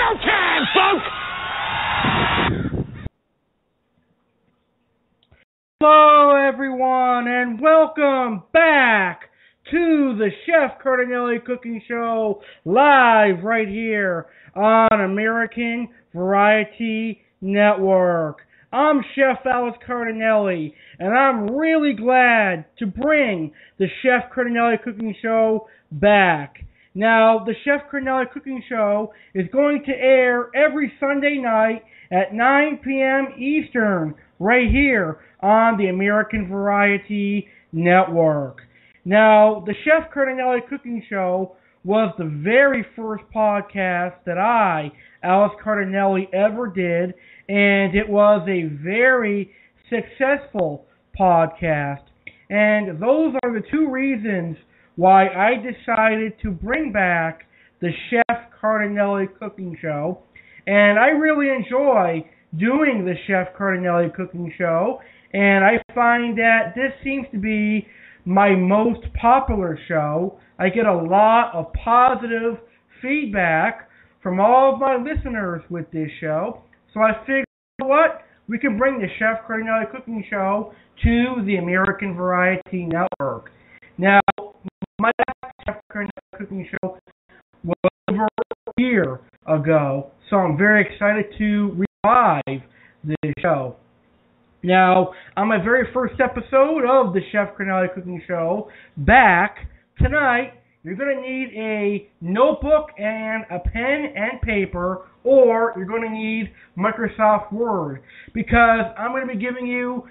Showtime, folks! Hello, everyone, and welcome back to the Chef Cardinale Cooking Show, live right here on American Variety Network. I'm Chef Alex Cardinale, and I'm really glad to bring the Chef Cardinale Cooking Show back. Now, the Chef Cardinale Cooking Show is going to air every Sunday night at 9 p.m. Eastern, right here on the American Variety Network. Now, the Chef Cardinale Cooking Show was the very first podcast that I, Alex Cardinale, ever did, and it was a very successful podcast. And those are the two reasons why I decided to bring back the Chef Cardinale Cooking Show. And I really enjoy doing the Chef Cardinale Cooking Show, and I find that this seems to be my most popular show. I get a lot of positive feedback from all of my listeners with this show, so I figured, you know what, we can bring the Chef Cardinale Cooking Show to the American Variety Network. Now, my last Chef Cardinale Cooking Show was over a year ago, so I'm very excited to revive this show. Now, on my very first episode of the Chef Cardinale Cooking Show, back tonight, you're going to need a notebook and a pen and paper, or you're going to need Microsoft Word, because I'm going to be giving you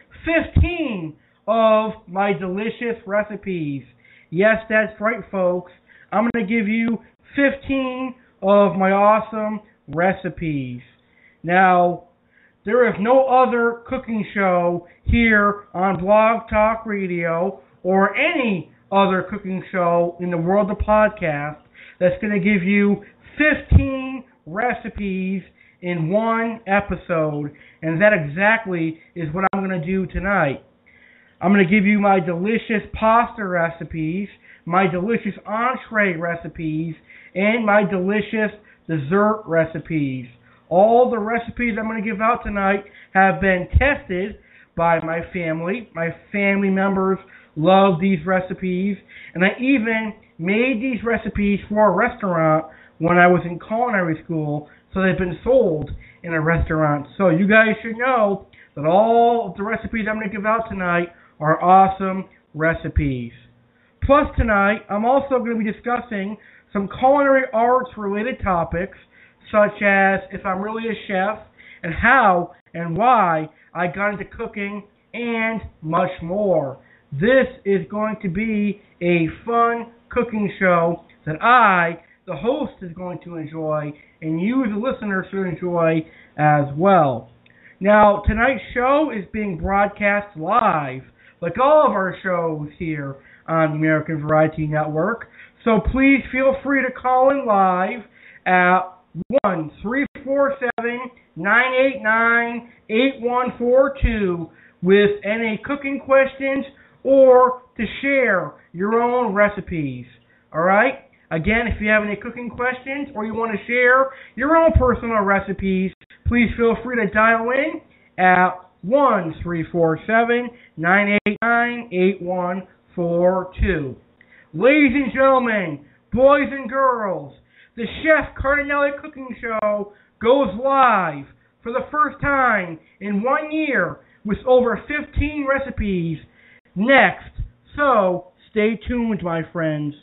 15 of my delicious recipes. Yes, that's right, folks. I'm going to give you 15 of my awesome recipes. Now, there is no other cooking show here on Blog Talk Radio or any other cooking show in the world of podcasts that's going to give you 15 recipes in one episode, and that exactly is what I'm going to do tonight. I'm going to give you my delicious pasta recipes, my delicious entree recipes, and my delicious dessert recipes. All the recipes I'm going to give out tonight have been tested by my family. My family members love these recipes, and I even made these recipes for a restaurant when I was in culinary school, so they've been sold in a restaurant. So you guys should know that all of the recipes I'm going to give out tonight are awesome recipes. Plus tonight, I'm also going to be discussing some culinary arts related topics, such as if I'm really a chef, and how and why I got into cooking, and much more. This is going to be a fun cooking show that I, the host, is going to enjoy, and you, the listeners, should enjoy as well. Now, tonight's show is being broadcast live, like all of our shows here on the American Variety Network. So please feel free to call in live at 1-347-989-8142 with any cooking questions or to share your own recipes. Alright? Again, if you have any cooking questions or you want to share your own personal recipes, please feel free to dial in at 1-347-989-8142. Ladies and gentlemen, boys and girls, the Chef Cardinale Cooking Show goes live for the first time in 1 year with over 15 recipes next. So, stay tuned, my friends.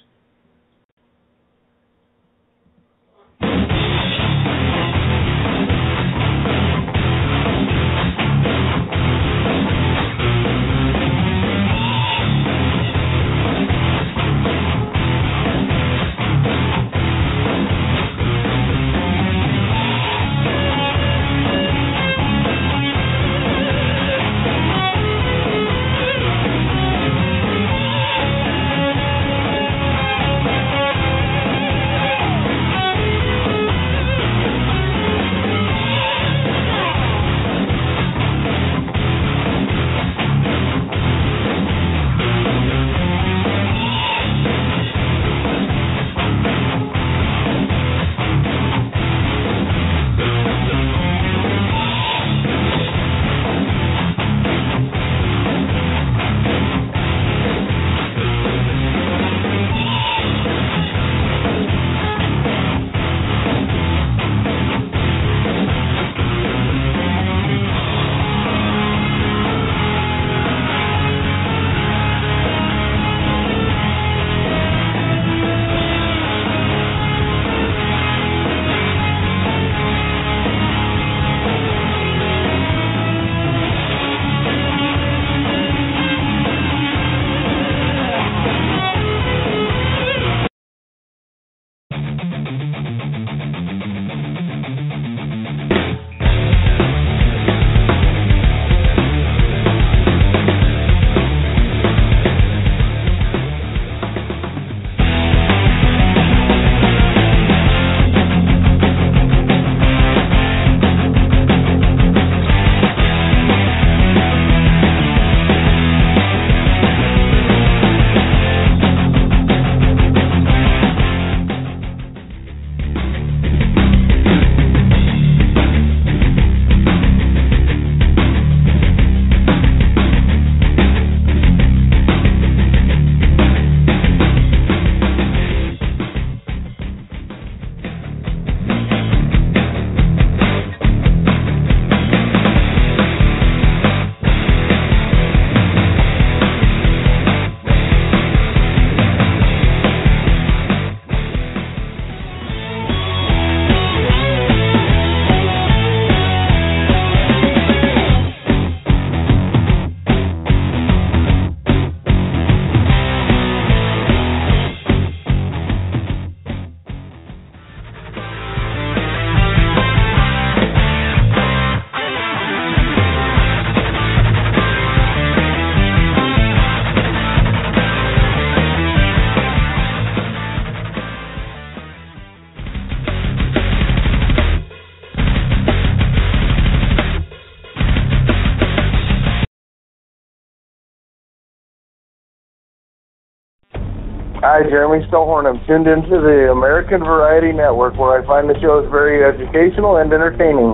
Hi, Jeremy Stillhorn. I'm tuned into the American Variety Network, where I find the shows very educational and entertaining.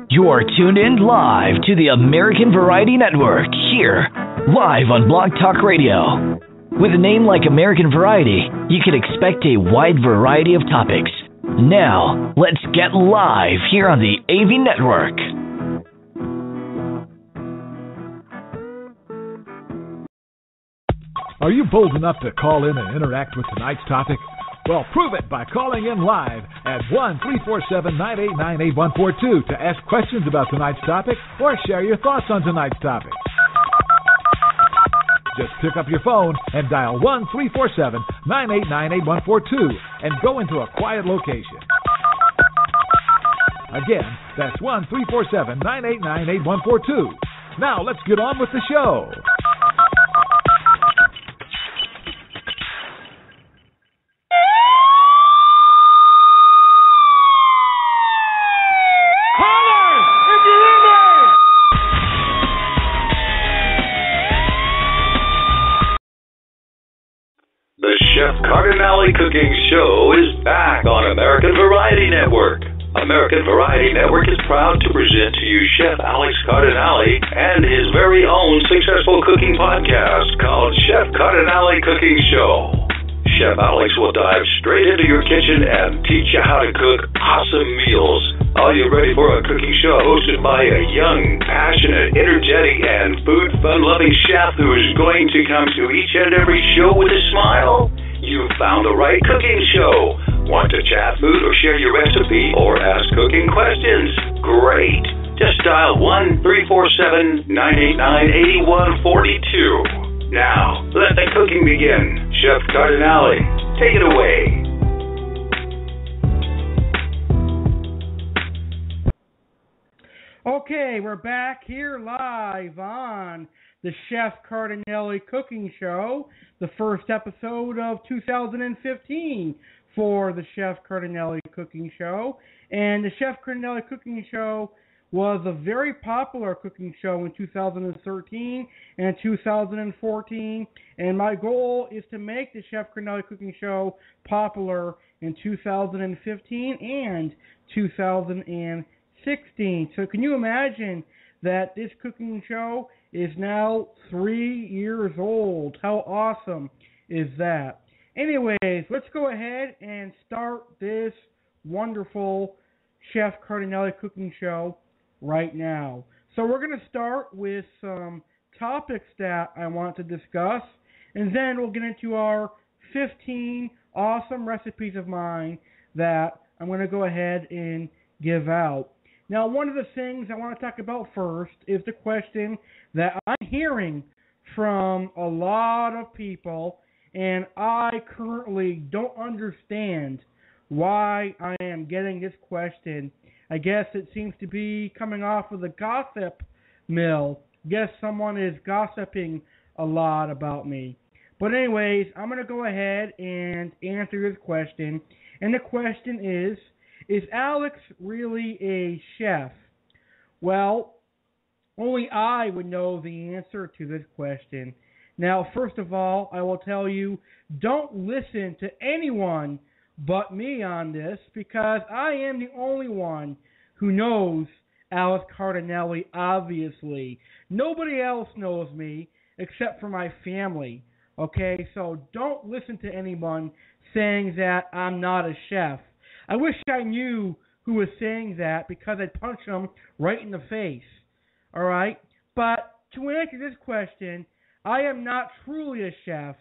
You are tuned in live to the American Variety Network, here, live on Blog Talk Radio. With a name like American Variety, you can expect a wide variety of topics. Now, let's get live here on the AV Network. Are you bold enough to call in and interact with tonight's topic? Well, prove it by calling in live at 1-347-989-8142 to ask questions about tonight's topic or share your thoughts on tonight's topic. Just pick up your phone and dial 1-347-989-8142 and go into a quiet location. Again, that's 1-347-989-8142. Now, let's get on with the show. The Chef Cardinale Cooking Show is back on American Variety Network. American Variety Network is proud to present to you Chef Alex Cardinale and his very own successful cooking podcast called Chef Cardinale Cooking Show. Chef Alex will dive straight into your kitchen and teach you how to cook awesome meals. Are you ready for a cooking show hosted by a young, passionate, energetic, and food fun-loving chef who is going to come to each and every show with a smile? You've found the right cooking show. Want to chat food or share your recipe or ask cooking questions? Great. Just dial 1-347-989-8142. Now, let the cooking begin. Chef Cardinale, take it away. Okay, we're back here live on the Chef Cardinale Cooking Show, the first episode of 2015 for the Chef Cardinale Cooking Show. And the Chef Cardinale Cooking Show was a very popular cooking show in 2013 and 2014. And my goal is to make the Chef Cardinale Cooking Show popular in 2015 and 2016. So can you imagine that this cooking show is now 3 years old? How awesome is that? Anyways, let's go ahead and start this wonderful Chef Cardinale Cooking Show right now. So we're going to start with some topics that I want to discuss, and then we'll get into our 15 awesome recipes of mine that I'm going to go ahead and give out. Now, one of the things I want to talk about first is the question that I'm hearing from a lot of people, and I currently don't understand why I am getting this question. I guess it seems to be coming off of the gossip mill. I guess someone is gossiping a lot about me. But anyways, I'm going to go ahead and answer this question. And the question is Alex really a chef? Well, only I would know the answer to this question. Now, first of all, I will tell you, don't listen to anyone but me on this, because I am the only one who knows Alex Cardinale, obviously. Nobody else knows me except for my family, okay? So don't listen to anyone saying that I'm not a chef. I wish I knew who was saying that, because I'd punch them right in the face, all right? But to answer this question, I am not truly a chef,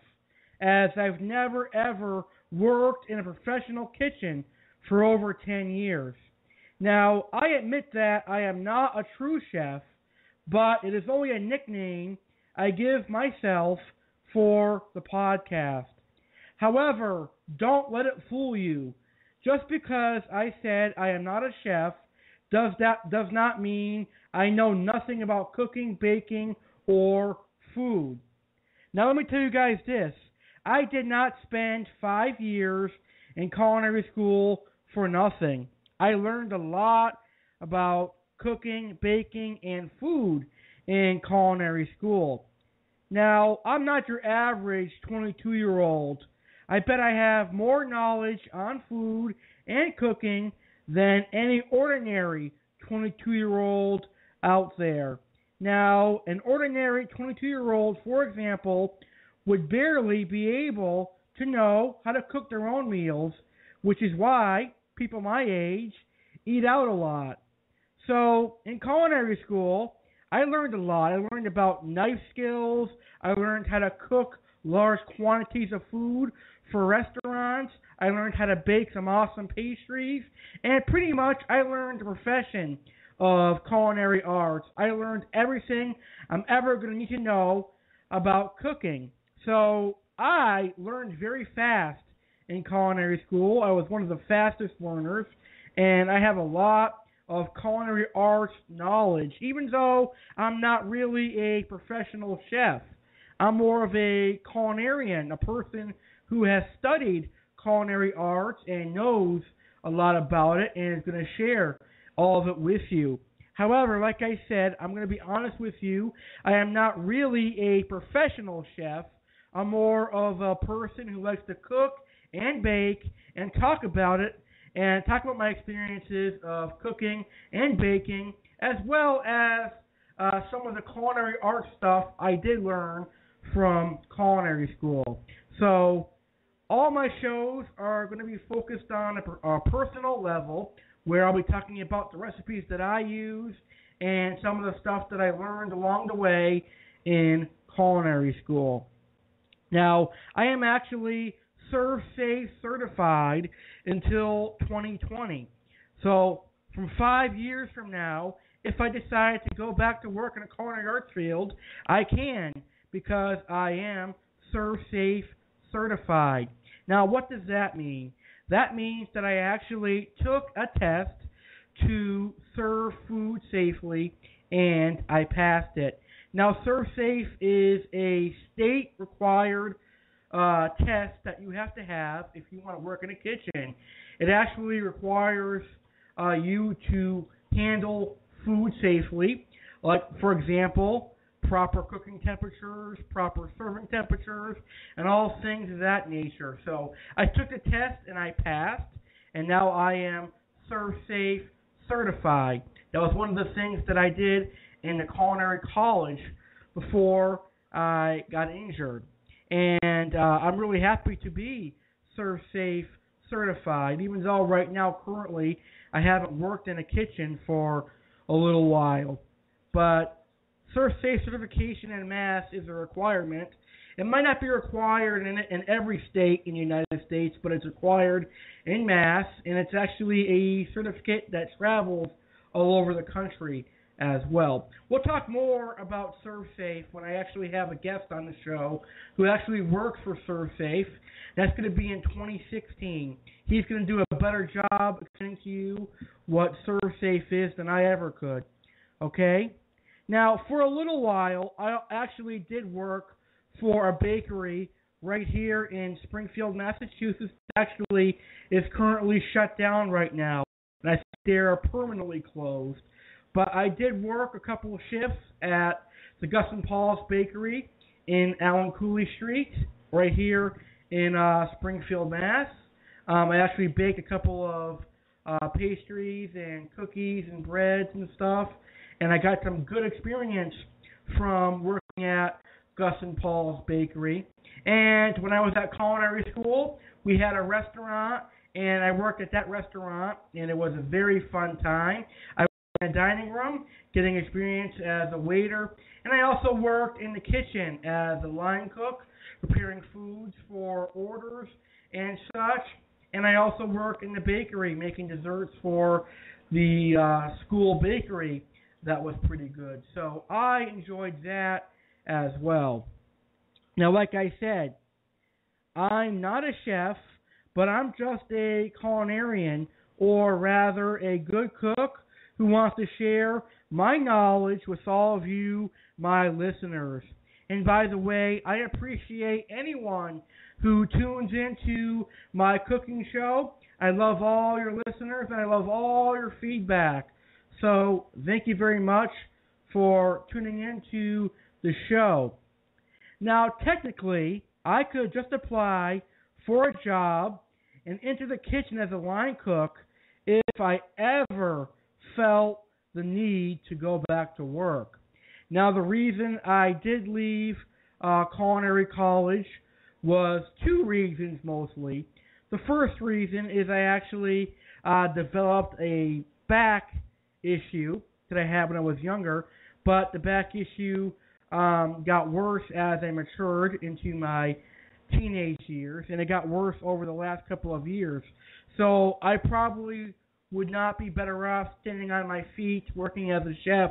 as I've never, ever worked in a professional kitchen for over 10 years. Now, I admit that I am not a true chef, but it is only a nickname I give myself for the podcast. However, don't let it fool you. Just because I said I am not a chef does not mean I know nothing about cooking, baking, or food. Now let me tell you guys this. I did not spend 5 years in culinary school for nothing. I learned a lot about cooking, baking, and food in culinary school. Now, I'm not your average 22-year-old. I bet I have more knowledge on food and cooking than any ordinary 22-year-old out there. Now, an ordinary 22-year-old, for example, would barely be able to know how to cook their own meals, which is why people my age eat out a lot. So, in culinary school, I learned a lot. I learned about knife skills. I learned how to cook large quantities of food for restaurants. I learned how to bake some awesome pastries. And pretty much I learned the profession of culinary arts. I learned everything I'm ever going to need to know about cooking. So I learned very fast in culinary school. I was one of the fastest learners. And I have a lot of culinary arts knowledge, even though I'm not really a professional chef. I'm more of a culinarian, a person who has studied culinary arts and knows a lot about it and is going to share all of it with you. However, like I said, I'm going to be honest with you, I am not really a professional chef. I'm more of a person who likes to cook and bake and talk about it and talk about my experiences of cooking and baking, as well as some of the culinary art stuff I did learn from culinary school. So all my shows are going to be focused on a personal level, where I'll be talking about the recipes that I use and some of the stuff that I learned along the way in culinary school. Now, I am actually ServSafe certified until 2020. So from 5 years from now, if I decide to go back to work in a culinary arts field, I can, because I am ServSafe certified. Now, what does that mean? That means that I actually took a test to serve food safely, and I passed it. Now, ServSafe is a state-required test that you have to have if you want to work in a kitchen. It actually requires you to handle food safely, like, for example, proper cooking temperatures, proper serving temperatures, and all things of that nature. So I took the test and I passed, and now I am ServSafe certified. That was one of the things that I did in the culinary college before I got injured. And I'm really happy to be ServSafe certified, even though right now, currently, I haven't worked in a kitchen for a little while. But ServSafe certification en masse is a requirement. It might not be required in every state in the United States, but it's required en masse, and it's actually a certificate that travels all over the country as well. We'll talk more about ServSafe when I actually have a guest on the show who actually works for ServSafe. That's going to be in 2016. He's going to do a better job explaining to you what ServSafe is than I ever could. Okay? Now, for a little while, I actually did work for a bakery right here in Springfield, Massachusetts. Actually, is currently shut down right now, and I think they are permanently closed. But I did work a couple of shifts at the Gus and Paul's Bakery in Allen Cooley Street, right here in Springfield, Mass. I actually baked a couple of pastries and cookies and breads and stuff, and I got some good experience from working at Gus and Paul's Bakery. And when I was at culinary school, we had a restaurant, and I worked at that restaurant, and it was a very fun time. I in a dining room, getting experience as a waiter, and I also worked in the kitchen as a line cook, preparing foods for orders and such, and I also worked in the bakery, making desserts for the school bakery. That was pretty good, so I enjoyed that as well. Now, like I said, I'm not a chef, but I'm just a culinarian, or rather a good cook, who wants to share my knowledge with all of you, my listeners. And by the way, I appreciate anyone who tunes into my cooking show. I love all your listeners, and I love all your feedback. So thank you very much for tuning into the show. Now, technically, I could just apply for a job and enter the kitchen as a line cook if I ever felt the need to go back to work. Now, the reason I did leave culinary college was two reasons mostly. The first reason is I actually developed a back issue that I had when I was younger, but the back issue got worse as I matured into my teenage years, and it got worse over the last couple of years. So I probably would not be better off standing on my feet working as a chef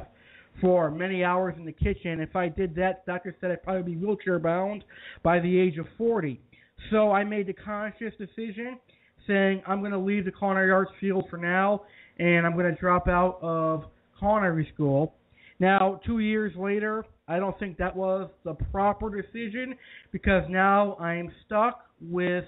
for many hours in the kitchen. If I did that, the doctor said I'd probably be wheelchair bound by the age of 40. So I made the conscious decision saying I'm going to leave the culinary arts field for now, and I'm going to drop out of culinary school. Now, 2 years later, I don't think that was the proper decision because now I'm stuck with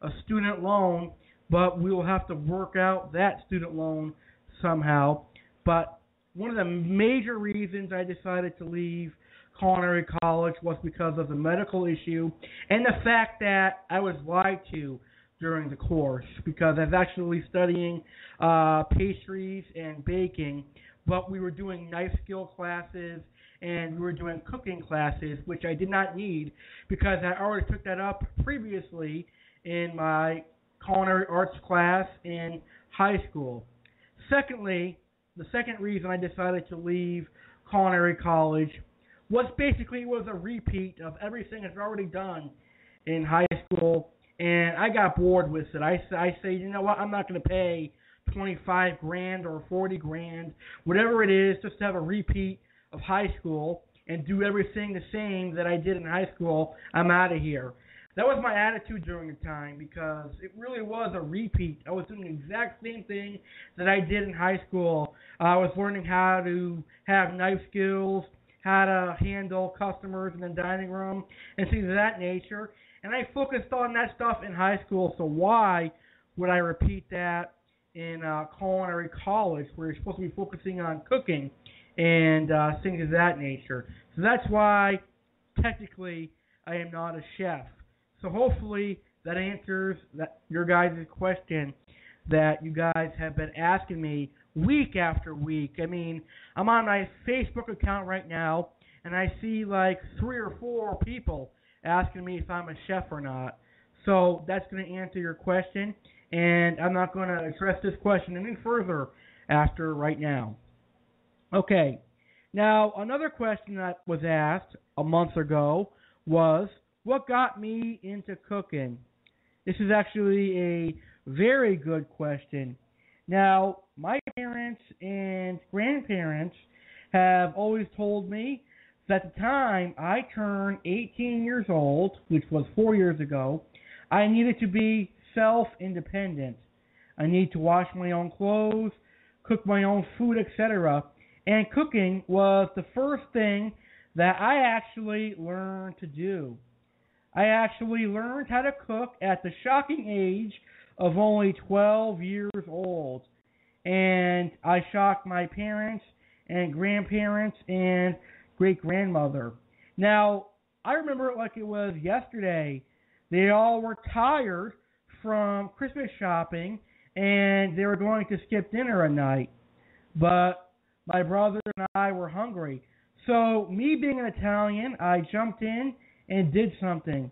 a student loan, but we will have to work out that student loan somehow. But one of the major reasons I decided to leave culinary college was because of the medical issue and the fact that I was lied to during the course, because I was actually studying pastries and baking, but we were doing knife skill classes and we were doing cooking classes, which I did not need because I already took that up previously in my culinary arts class in high school. Secondly, the second reason I decided to leave culinary college was basically a repeat of everything I've already done in high school, and I got bored with it. I say, you know what, I'm not going to pay $25,000 or $40,000, whatever it is, just to have a repeat of high school and do everything the same that I did in high school. I'm out of here. That was my attitude during the time because it really was a repeat. I was doing the exact same thing that I did in high school. I was learning how to have knife skills, how to handle customers in the dining room, and things of that nature. And I focused on that stuff in high school, so why would I repeat that in culinary college where you're supposed to be focusing on cooking and things of that nature? So that's why, technically, I am not a chef. So hopefully that answers your guys' question that you guys have been asking me week after week. I mean, I'm on my Facebook account right now, and I see like 3 or 4 people asking me if I'm a chef or not. So that's going to answer your question, and I'm not going to address this question any further after right now. Okay, now another question that was asked a month ago was, what got me into cooking? This is actually a very good question. Now, my parents and grandparents have always told me that at the time I turned 18 years old, which was 4 years ago, I needed to be self-independent. I need to wash my own clothes, cook my own food, etc. And cooking was the first thing that I actually learned to do. I actually learned how to cook at the shocking age of only 12 years old. And I shocked my parents and grandparents and great-grandmother. Now, I remember it like it was yesterday. They all were tired from Christmas shopping, and they were going to skip dinner at night. But my brother and I were hungry. So, me being an Italian, I jumped in and did something.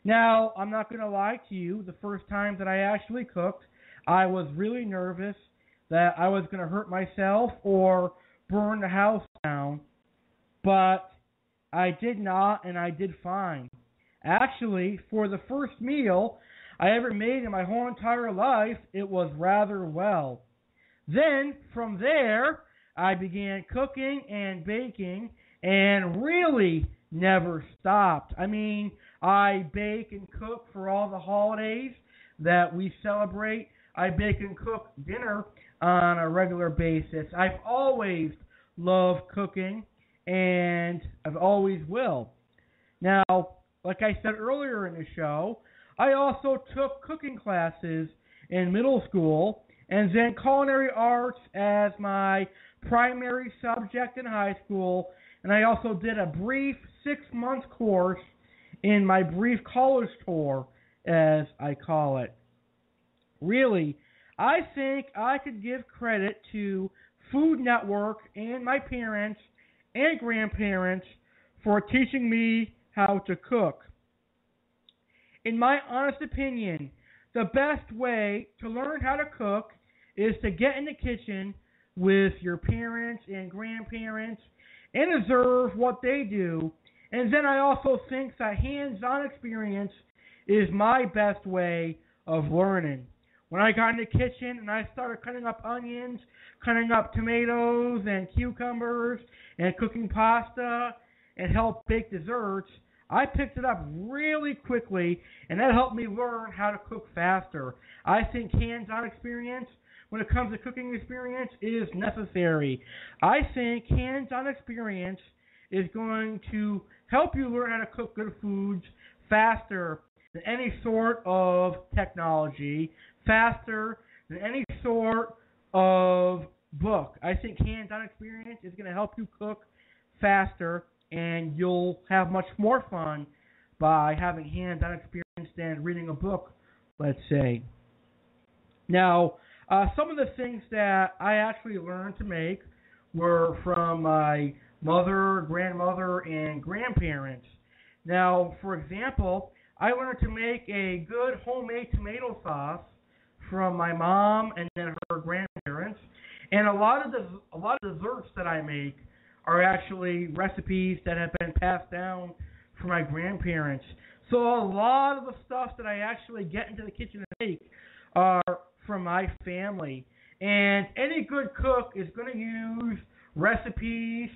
Now, I'm not going to lie to you, the first time that I actually cooked, I was really nervous that I was going to hurt myself or burn the house down, but I did not, and I did fine. Actually, for the first meal I ever made in my whole entire life, it was rather well. Then, from there, I began cooking and baking, and really never stopped. I mean, I bake and cook for all the holidays that we celebrate. I bake and cook dinner on a regular basis. I've always loved cooking, and I've always will. Now, like I said earlier in the show, I also took cooking classes in middle school and then culinary arts as my primary subject in high school, and I also did a brief 6-month course in my brief college tour, as I call it. Really, I think I could give credit to Food Network and my parents and grandparents for teaching me how to cook. In my honest opinion, the best way to learn how to cook is to get in the kitchen with your parents and grandparents and observe what they do. And then I also think that hands-on experience is my best way of learning. When I got in the kitchen and I started cutting up onions, cutting up tomatoes and cucumbers, and cooking pasta and helped bake desserts, I picked it up really quickly, and that helped me learn how to cook faster. I think hands-on experience, when it comes to cooking experience, is necessary. I think hands-on experience is going to help you learn how to cook good foods faster than any sort of technology, faster than any sort of book. I think hands-on experience is going to help you cook faster, and you'll have much more fun by having hands-on experience than reading a book, let's say. Now, some of the things that I actually learned to make were from my mother, grandmother, and grandparents. Now, for example, I learned to make a good homemade tomato sauce from my mom and then her grandparents. And a lot of desserts that I make are actually recipes that have been passed down from my grandparents. So a lot of the stuff that I actually get into the kitchen to make are from my family. And any good cook is going to use recipes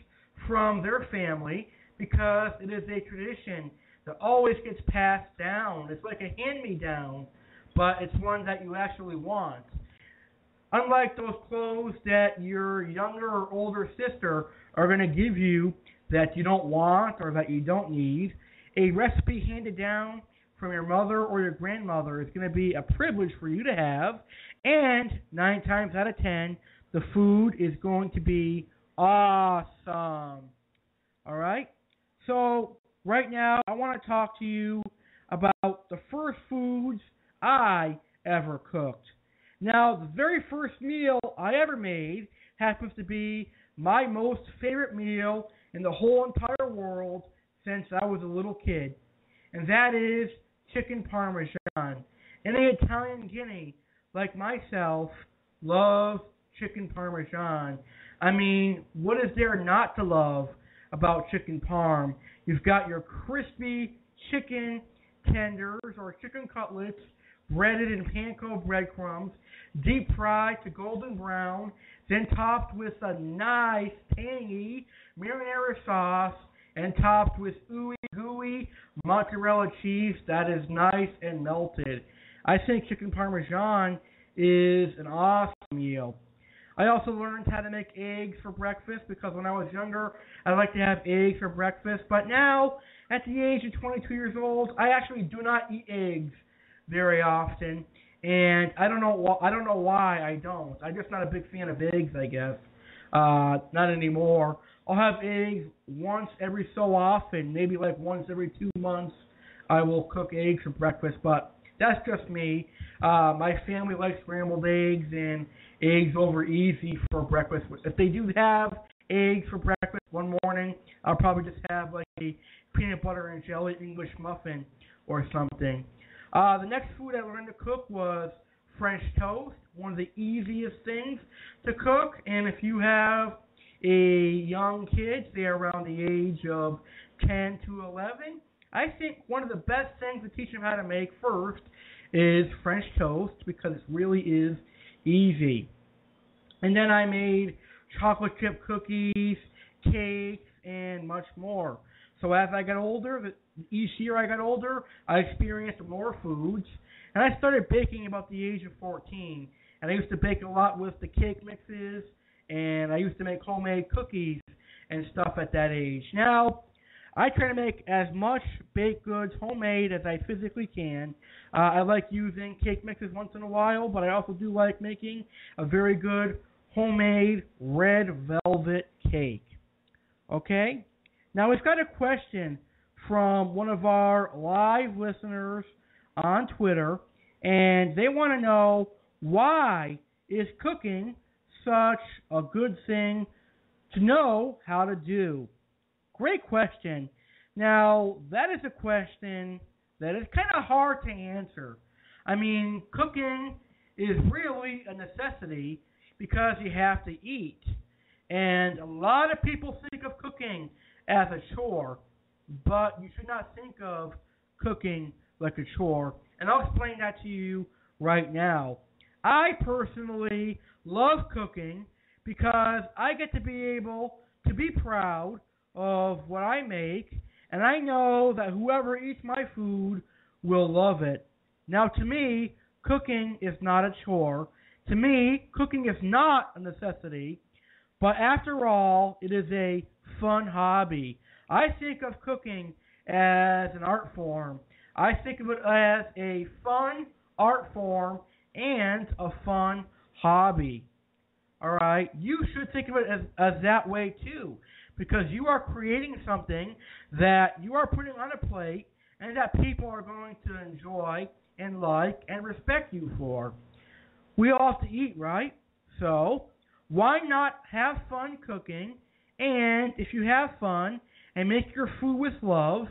from their family because it is a tradition that always gets passed down. It's like a hand-me-down, but it's one that you actually want. Unlike those clothes that your younger or older sister are going to give you that you don't want or that you don't need, a recipe handed down from your mother or your grandmother is going to be a privilege for you to have, and 9 times out of 10, the food is going to be awesome. All right? So right now, I want to talk to you about the first foods I ever cooked. Now, the very first meal I ever made happens to be my most favorite meal in the whole entire world since I was a little kid, and that is chicken parmesan. Any Italian guinea like myself loves chicken parmesan. I mean, what is there not to love about chicken parm? You've got your crispy chicken tenders or chicken cutlets breaded in panko breadcrumbs, deep fried to golden brown, then topped with a nice tangy marinara sauce and topped with ooey gooey mozzarella cheese that is nice and melted. I think chicken parmesan is an awesome meal. I also learned how to make eggs for breakfast because when I was younger, I liked to have eggs for breakfast. But now, at the age of 22 years old, I actually do not eat eggs very often, and I don't know why I don't. I'm just not a big fan of eggs, I guess. Not anymore. I'll have eggs once every so often, maybe like once every 2 months. I will cook eggs for breakfast, but that's just me. My family likes scrambled eggs and eggs over easy for breakfast. If they do have eggs for breakfast one morning, I'll probably just have like a peanut butter and jelly English muffin or something. The next food I learned to cook was French toast, one of the easiest things to cook. And if you have a young kid, say around the age of 10 to 11, I think one of the best things to teach them how to make first is French toast because it really is easy. And then I made chocolate chip cookies, cakes, and much more. So as I got older, each year I got older, I experienced more foods. And I started baking about the age of 14. And I used to bake a lot with the cake mixes, and I used to make homemade cookies and stuff at that age. Now, I try to make as much baked goods homemade as I physically can. I like using cake mixes once in a while, but I also do like making a very good homemade red velvet cake. Okay? Now, we've got a question from one of our live listeners on Twitter, and they want to know, why is cooking such a good thing to know how to do? Great question. Now, that is a question that is kind of hard to answer. I mean, cooking is really a necessity because you have to eat. And a lot of people think of cooking as a chore, but you should not think of cooking like a chore. And I'll explain that to you right now. I personally love cooking because I get to be able to be proud of what I make, and I know that whoever eats my food will love it. Now, to me, cooking is not a chore. To me, cooking is not a necessity, but after all, it is a fun hobby. I think of cooking as an art form. I think of it as a fun art form and a fun hobby. All right? You should think of it as that way too, because you are creating something that you are putting on a plate and that people are going to enjoy and like and respect you for. We all have to eat, right? So why not have fun cooking? And if you have fun and make your food with love,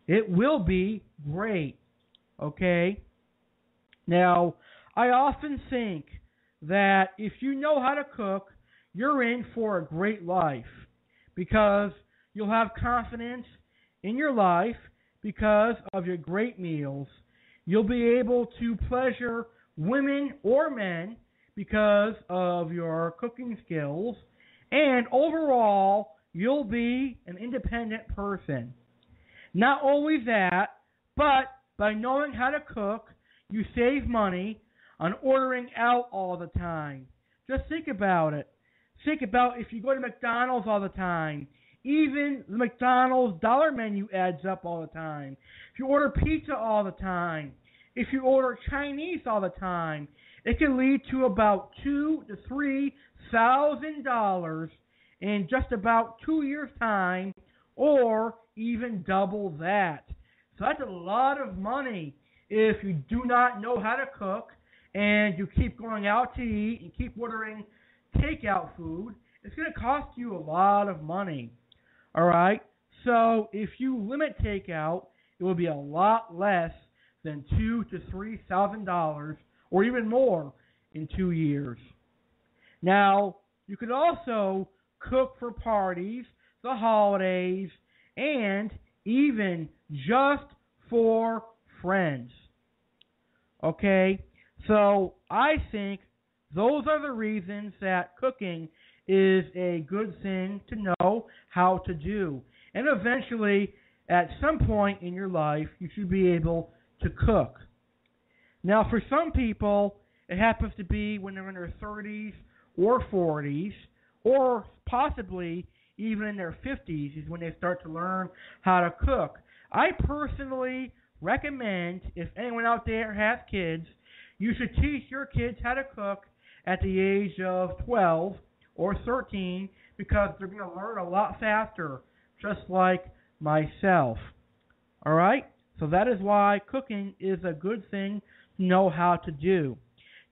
it will be great. Okay? Now, I often think that if you know how to cook, you're in for a great life, because you'll have confidence in your life because of your great meals. You'll be able to pleasure women or men because of your cooking skills. And overall, you'll be an independent person. Not only that, but by knowing how to cook, you save money on ordering out all the time. Just think about it. Think about if you go to McDonald's all the time. Even the McDonald's dollar menu adds up all the time. If you order pizza all the time, if you order Chinese all the time, it can lead to about $2,000 to $3,000 in just about 2 years' time, or even double that. So that's a lot of money if you do not know how to cook and you keep going out to eat and keep ordering takeout food. It's going to cost you a lot of money. All right? So if you limit takeout, it will be a lot less than $2,000 to $3,000 or even more in 2 years. Now, you could also cook for parties, the holidays, and even just for friends. Okay? So I think those are the reasons that cooking is a good thing to know how to do. And eventually, at some point in your life, you should be able to cook. Now, for some people, it happens to be when they're in their 30s or 40s, or possibly even in their 50s is when they start to learn how to cook. I personally recommend, if anyone out there has kids, you should teach your kids how to cook at the age of 12 or 13, because they're going to learn a lot faster, just like myself. All right? So that is why cooking is a good thing to know how to do.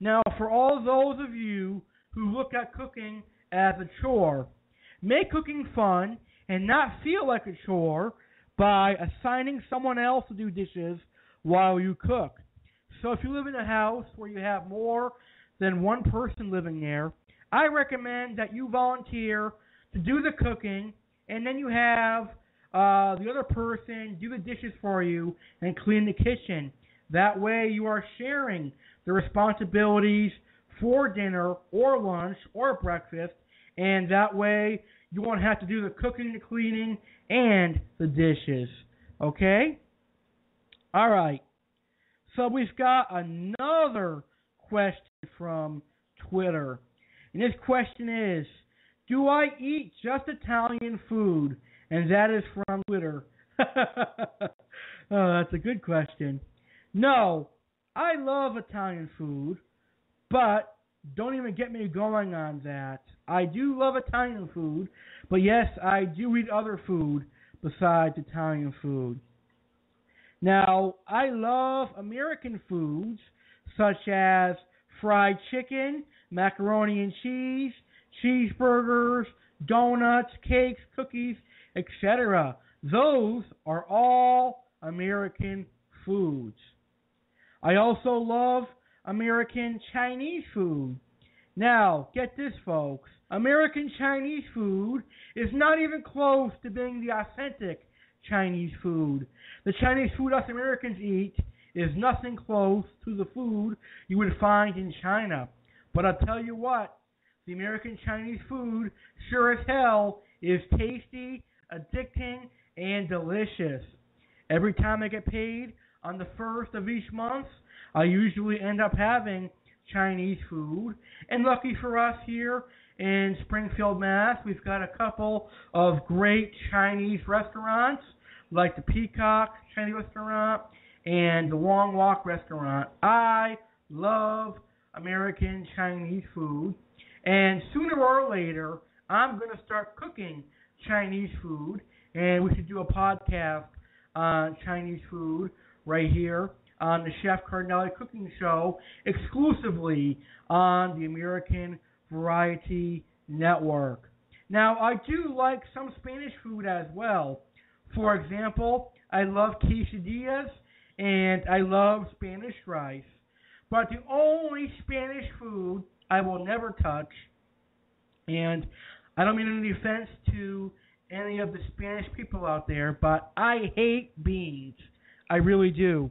Now, for all those of you who look at cooking as a chore, make cooking fun and not feel like a chore by assigning someone else to do dishes while you cook. So if you live in a house where you have more than one person living there, I recommend that you volunteer to do the cooking, and then you have the other person do the dishes for you and clean the kitchen. That way you are sharing the responsibilities for dinner or lunch or breakfast, and that way you won't have to do the cooking, the cleaning, and the dishes. Okay? All right. So we've got another question from Twitter. And this question is, do I eat just Italian food? And that is from Twitter. Oh, that's a good question. No, I love Italian food, but don't even get me going on that. I do love Italian food, but yes, I do eat other food besides Italian food. Now, I love American foods such as fried chicken, macaroni and cheese, cheeseburgers, donuts, cakes, cookies, etc. Those are all American foods. I also love American Chinese food. Now, get this, folks. American Chinese food is not even close to being the authentic Chinese food. The Chinese food us Americans eat is nothing close to the food you would find in China. But I'll tell you what, the American Chinese food sure as hell is tasty, addicting, and delicious. Every time I get paid on the first of each month, I usually end up having Chinese food. And lucky for us here in Springfield, Mass, we've got a couple of great Chinese restaurants like the Peacock Chinese restaurant and the Long Walk restaurant. I love American Chinese food, and sooner or later I'm going to start cooking Chinese food, and we should do a podcast on Chinese food right here on the Chef Cardinale Cooking Show, exclusively on the American Variety Network. Now, I do like some Spanish food as well. For example, I love quesadillas and I love Spanish rice. But the only Spanish food I will never touch, and I don't mean any offense to any of the Spanish people out there, but I hate beans. I really do.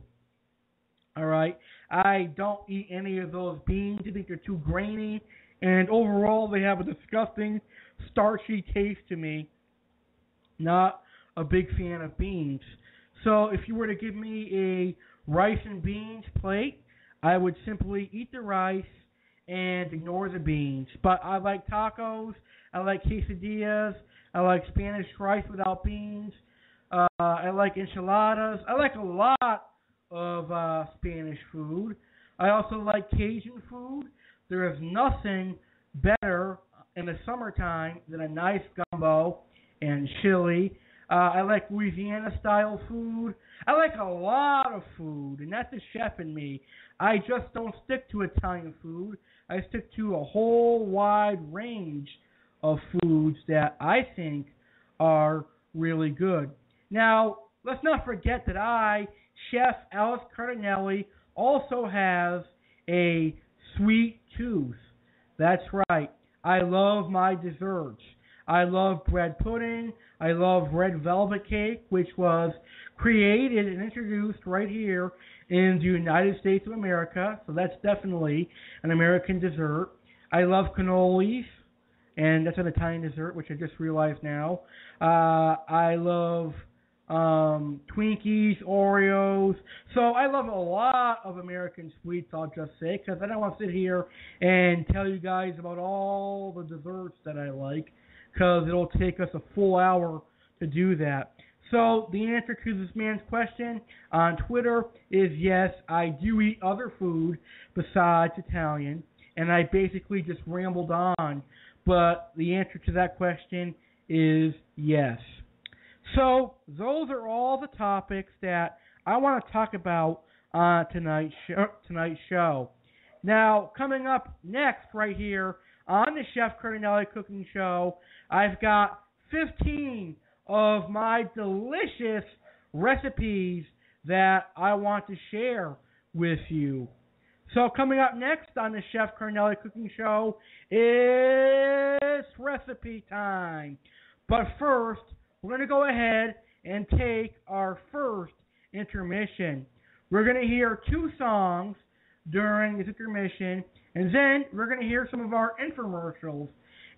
Alright? I don't eat any of those beans. I think they're too grainy, and overall they have a disgusting, starchy taste to me. Not a big fan of beans. So if you were to give me a rice and beans plate, I would simply eat the rice and ignore the beans. But I like tacos, I like quesadillas, I like Spanish rice without beans, I like enchiladas, I like a lot of Spanish food. I also like Cajun food. There is nothing better in the summertime than a nice gumbo and chili. I like Louisiana-style food. I like a lot of food, and that's the chef in me. I just don't stick to Italian food. I stick to a whole wide range of foods that I think are really good. Now, let's not forget that I, Chef Alex Cardinale, also have a sweet tooth. That's right. I love my desserts. I love bread pudding. I love red velvet cake, which was created and introduced right here in the United States of America. So that's definitely an American dessert. I love cannolis, and that's an Italian dessert, which I just realized now. I love Twinkies, Oreos. So I love a lot of American sweets, I'll just say, because I don't want to sit here and tell you guys about all the desserts that I like, because it'll take us a full hour to do that. So the answer to this man's question on Twitter is yes, I do eat other food besides Italian, and I basically just rambled on, but the answer to that question is yes. So those are all the topics that I want to talk about on tonight's show. Now, coming up next right here on the Chef Cardinale Cooking Show, I've got 15 of my delicious recipes that I want to share with you. So coming up next on the Chef Cardinale Cooking Show is recipe time. But first, we're going to go ahead and take our first intermission. We're going to hear 2 songs during this intermission, and then we're going to hear some of our infomercials.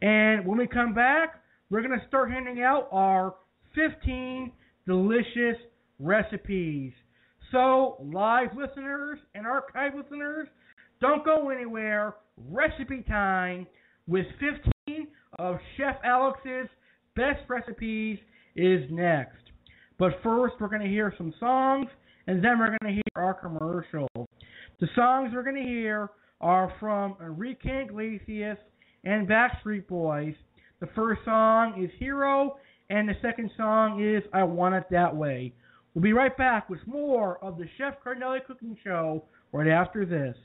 And when we come back, we're going to start handing out our 15 delicious recipes. So, live listeners and archive listeners, don't go anywhere. Recipe time with 15 of Chef Alex's best recipes is next. But first, we're going to hear some songs, and then we're going to hear our commercials. The songs we're going to hear are from Enrique Iglesias and Backstreet Boys. The first song is Hero, and the second song is I Want It That Way. We'll be right back with more of the Chef Cardinale Cooking Show right after this.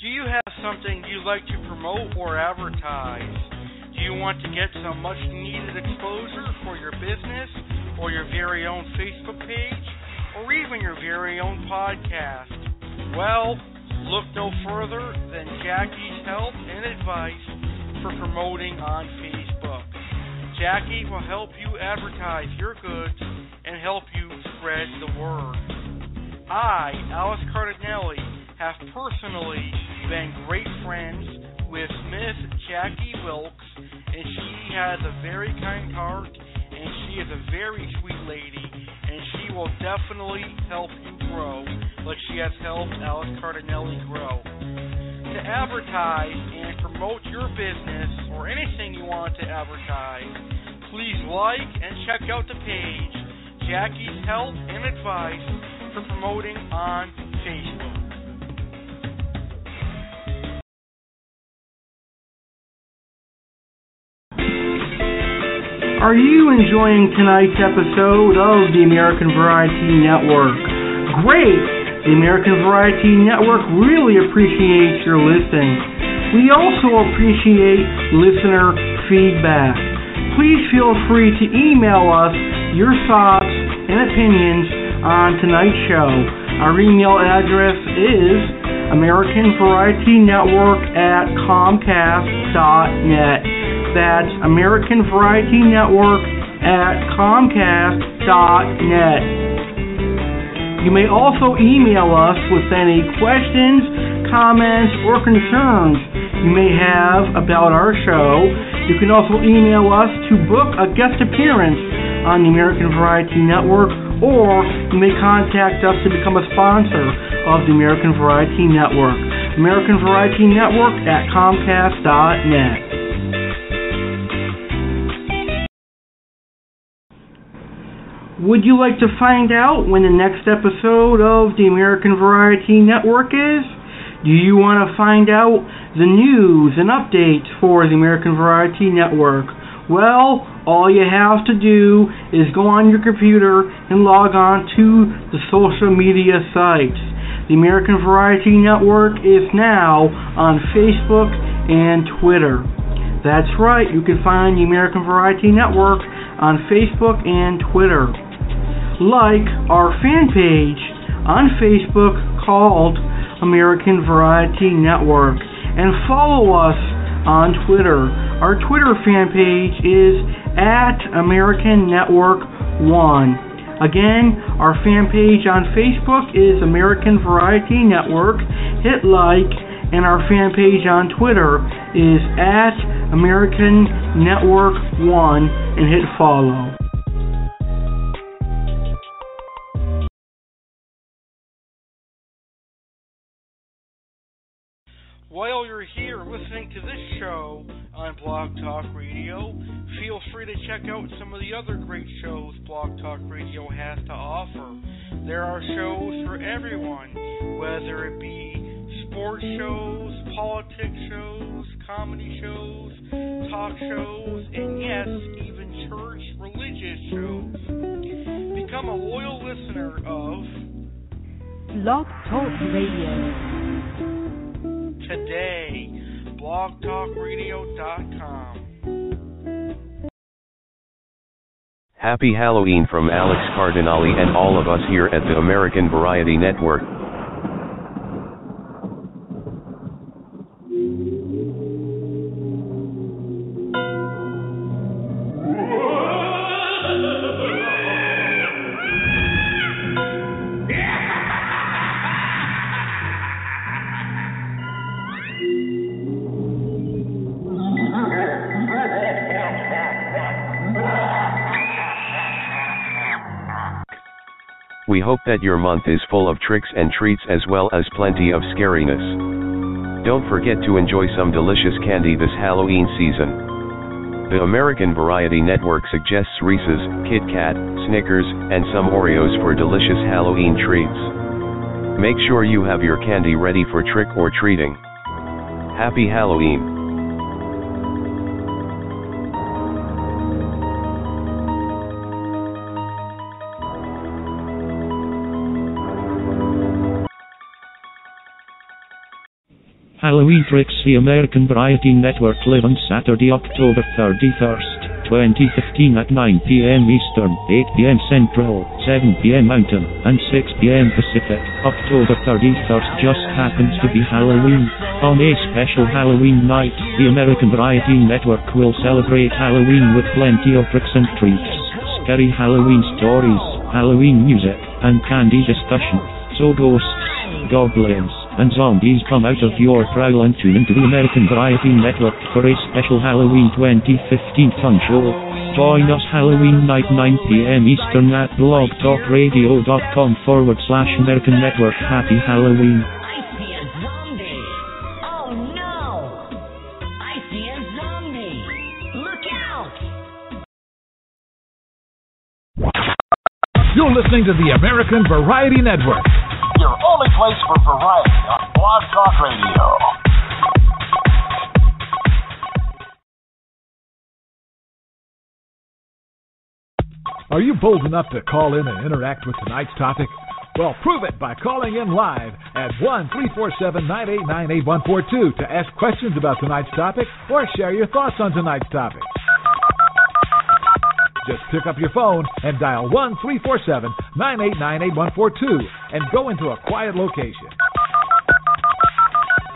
Do you have something you'd like to promote or advertise? Do you want to get some much needed exposure for your business or your very own Facebook page or even your very own podcast? Well, look no further than Jackie's help and advice for promoting on Facebook. Jackie will help you advertise your goods and help you spread the word. I, Alice Cardinale, have personally been great friends with Miss Jackie Wilkes, and she has a very kind heart, and she is a very sweet lady, and she will definitely help you grow like she has helped Alice Cardinale grow. To advertise and promote your business or anything you want to advertise, please like and check out the page Jackie's Help and Advice for promoting on Facebook. Are you enjoying tonight's episode of the American Variety Network? Great! The American Variety Network really appreciates your listening. We also appreciate listener feedback. Please feel free to email us your thoughts and opinions on tonight's show. Our email address is AmericanVarietyNetwork@Comcast.net. That's AmericanVariety.Network@Comcast.net. You may also email us with any questions, comments, or concerns you may have about our show. You can also email us to book a guest appearance on the American Variety Network, or you may contact us to become a sponsor of the American Variety Network. American Variety Network at Comcast.net. Would you like to find out when the next episode of the American Variety Network is? Do you want to find out the news and updates for the American Variety Network? Well, all you have to do is go on your computer and log on to the social media sites. The American Variety Network is now on Facebook and Twitter. That's right, you can find the American Variety Network on Facebook and Twitter. Like our fan page on Facebook called American Variety Network, and follow us on Twitter. Our Twitter fan page is @American Network 1. Again, our fan page on Facebook is American Variety Network. Hit like, and our fan page on Twitter is @American Network 1, and hit follow. While you're here listening to this show on Blog Talk Radio, feel free to check out some of the other great shows Blog Talk Radio has to offer. There are shows for everyone, whether it be sports shows, politics shows, comedy shows, talk shows, and yes, even church religious shows. Become a loyal listener of Blog Talk Radio today, blogtalkradio.com. Happy Halloween from Alex Cardinale and all of us here at the American Variety Network. We hope that your month is full of tricks and treats as well as plenty of scariness. Don't forget to enjoy some delicious candy this Halloween season. The American Variety Network suggests Reese's, Kit Kat, Snickers, and some Oreos for delicious Halloween treats. Make sure you have your candy ready for trick or treating. Happy Halloween! Halloween Tricks. The American Variety Network live on Saturday, October 31st, 2015 at 9 p.m. Eastern, 8 p.m. Central, 7 p.m. Mountain, and 6 p.m. Pacific. October 31st just happens to be Halloween. On a special Halloween night, the American Variety Network will celebrate Halloween with plenty of tricks and treats, scary Halloween stories, Halloween music, and candy discussion. So ghosts, goblins, and zombies come out of your trowel and tune into the American Variety Network for a special Halloween 2015 fun show. Join us Halloween night 9 p.m. Eastern at blogtalkradio.com/American Network. Happy Halloween. I see a zombie. Oh no! I see a zombie. Look out! You're listening to the American Variety Network, your only place for variety on Blog Talk Radio. Are you bold enough to call in and interact with tonight's topic? Well, prove it by calling in live at 1-347-989-8142 to ask questions about tonight's topic or share your thoughts on tonight's topic. Just pick up your phone and dial 1-347-989-8142 and go into a quiet location.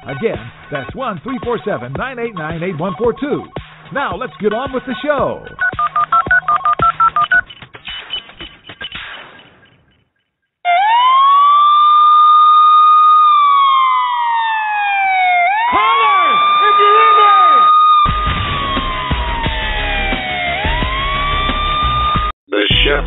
Again, that's 1-347-989-8142. Now let's get on with the show.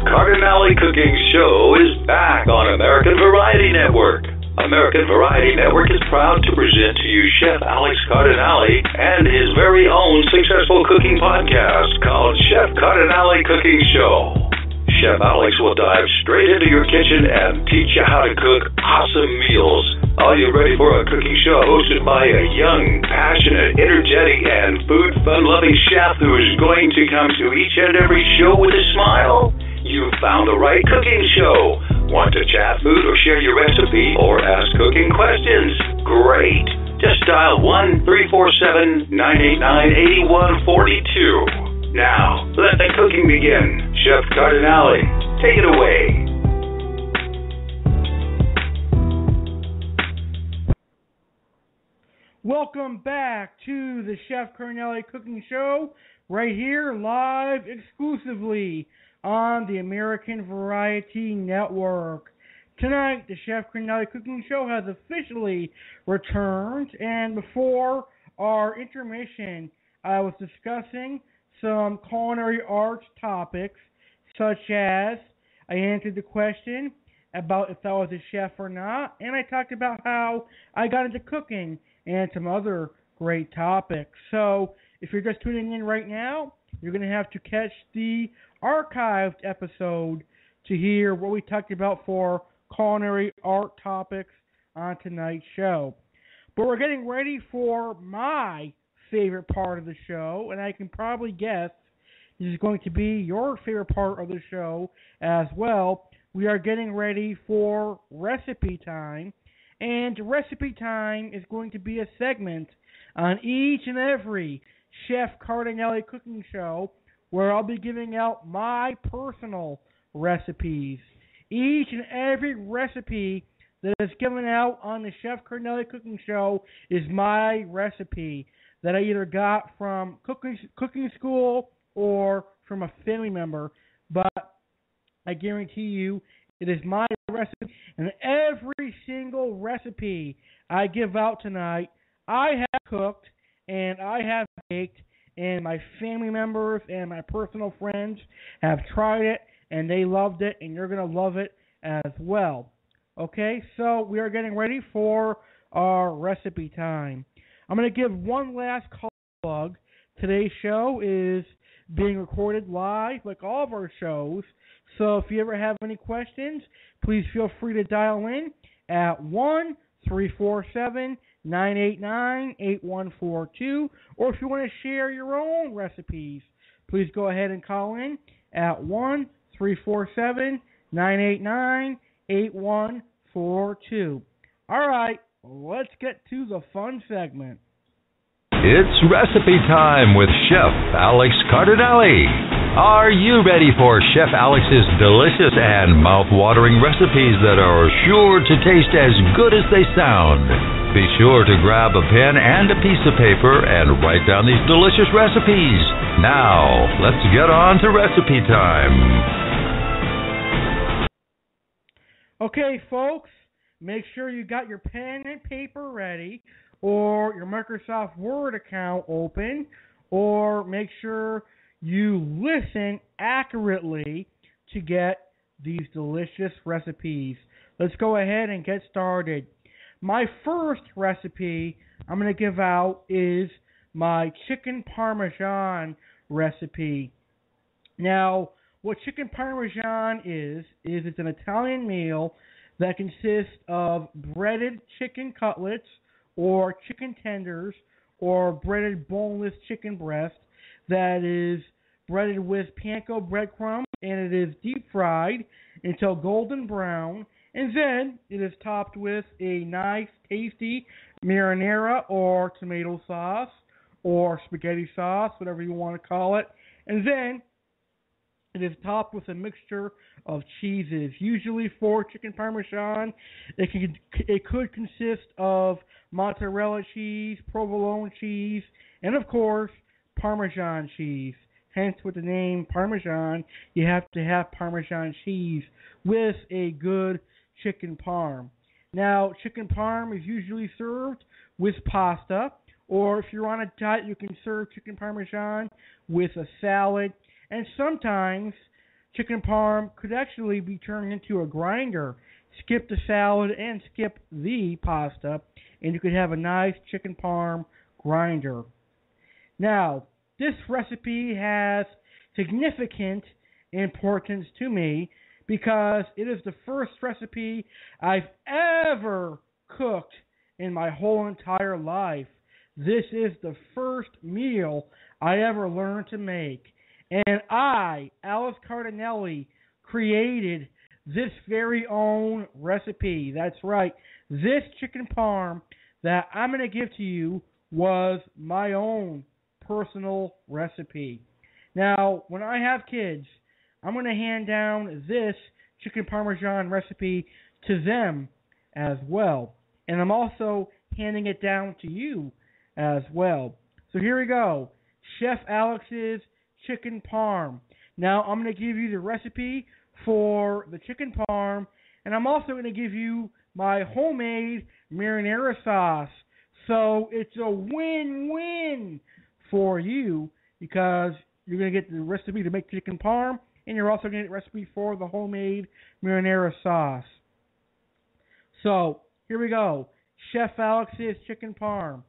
Cardinale Cooking Show is back on American Variety Network. American Variety Network is proud to present to you Chef Alex Cardinale and his very own successful cooking podcast called Chef Cardinale Cooking Show. Chef Alex will dive straight into your kitchen and teach you how to cook awesome meals. Are you ready for a cooking show hosted by a young, passionate, energetic, and food fun-loving chef who is going to come to each and every show with a smile? You found the right cooking show. Want to chat food or share your recipe or ask cooking questions? Great. Just dial 1-347-989-8142. Now, let the cooking begin. Chef Cardinale, take it away. Welcome back to the Chef Cardinale Cooking Show, right here, live exclusively on the American Variety Network. Tonight, the Chef Cardinale Cooking Show has officially returned, and before our intermission, I was discussing some culinary arts topics, such as I answered the question about if I was a chef or not, and I talked about how I got into cooking and some other great topics. So, if you're just tuning in right now, you're going to have to catch the archived episode to hear what we talked about for culinary art topics on tonight's show. But we're getting ready for my favorite part of the show, and I can probably guess this is going to be your favorite part of the show as well. We are getting ready for recipe time, and recipe time is going to be a segment on each and every Chef Cardinale Cooking Show where I'll be giving out my personal recipes. Each and every recipe that is given out on the Chef Cardinale Cooking Show is my recipe that I either got from cooking school or from a family member. But I guarantee you it is my recipe, and every single recipe I give out tonight, I have cooked and I have baked, and my family members and my personal friends have tried it, and they loved it, and you're going to love it as well. Okay, so we are getting ready for our recipe time. I'm going to give one last call plug. Today's show is being recorded live, like all of our shows, so if you ever have any questions, please feel free to dial in at 1-347-989-8142, or if you want to share your own recipes, please go ahead and call in at 1-347-989-8142. All right, let's get to the fun segment. It's recipe time with Chef Alex Cardinale. Are you ready for Chef Alex's delicious and mouth-watering recipes that are sure to taste as good as they sound? Be sure to grab a pen and a piece of paper and write down these delicious recipes. Now, let's get on to recipe time. Okay, folks, make sure you got your pen and paper ready, or your Microsoft Word account open, or make sure you listen accurately to get these delicious recipes. Let's go ahead and get started. My first recipe I'm going to give out is my chicken parmesan recipe. Now, what chicken parmesan is it's an Italian meal that consists of breaded chicken cutlets or chicken tenders or breaded boneless chicken breast that is breaded with panko breadcrumbs, and it is deep fried until golden brown, and then it is topped with a nice tasty marinara or tomato sauce or spaghetti sauce, whatever you want to call it, and then it is topped with a mixture of cheeses. Usually for chicken parmesan, it could consist of mozzarella cheese, provolone cheese, and of course, Parmesan cheese. Hence, with the name Parmesan, you have to have Parmesan cheese with a good chicken parm. Now, chicken parm is usually served with pasta, or if you're on a diet, you can serve chicken Parmesan with a salad. And sometimes chicken parm could actually be turned into a grinder. Skip the salad and skip the pasta, and you could have a nice chicken parm grinder. Now, this recipe has significant importance to me because it is the first recipe I've ever cooked in my whole entire life. This is the first meal I ever learned to make. And I, Alex Cardinale, created this very own recipe. That's right. This chicken parm that I'm going to give to you was my own personal recipe. Now, when I have kids, I'm going to hand down this chicken parmesan recipe to them as well. And I'm also handing it down to you as well. So here we go. Chef Alex's chicken parm. Now, I'm going to give you the recipe for the chicken parm, and I'm also going to give you my homemade marinara sauce. So it's a win-win for you because you're going to get the recipe to make chicken parm, and you're also going to get the recipe for the homemade marinara sauce. So here we go. Chef Alex's chicken parm.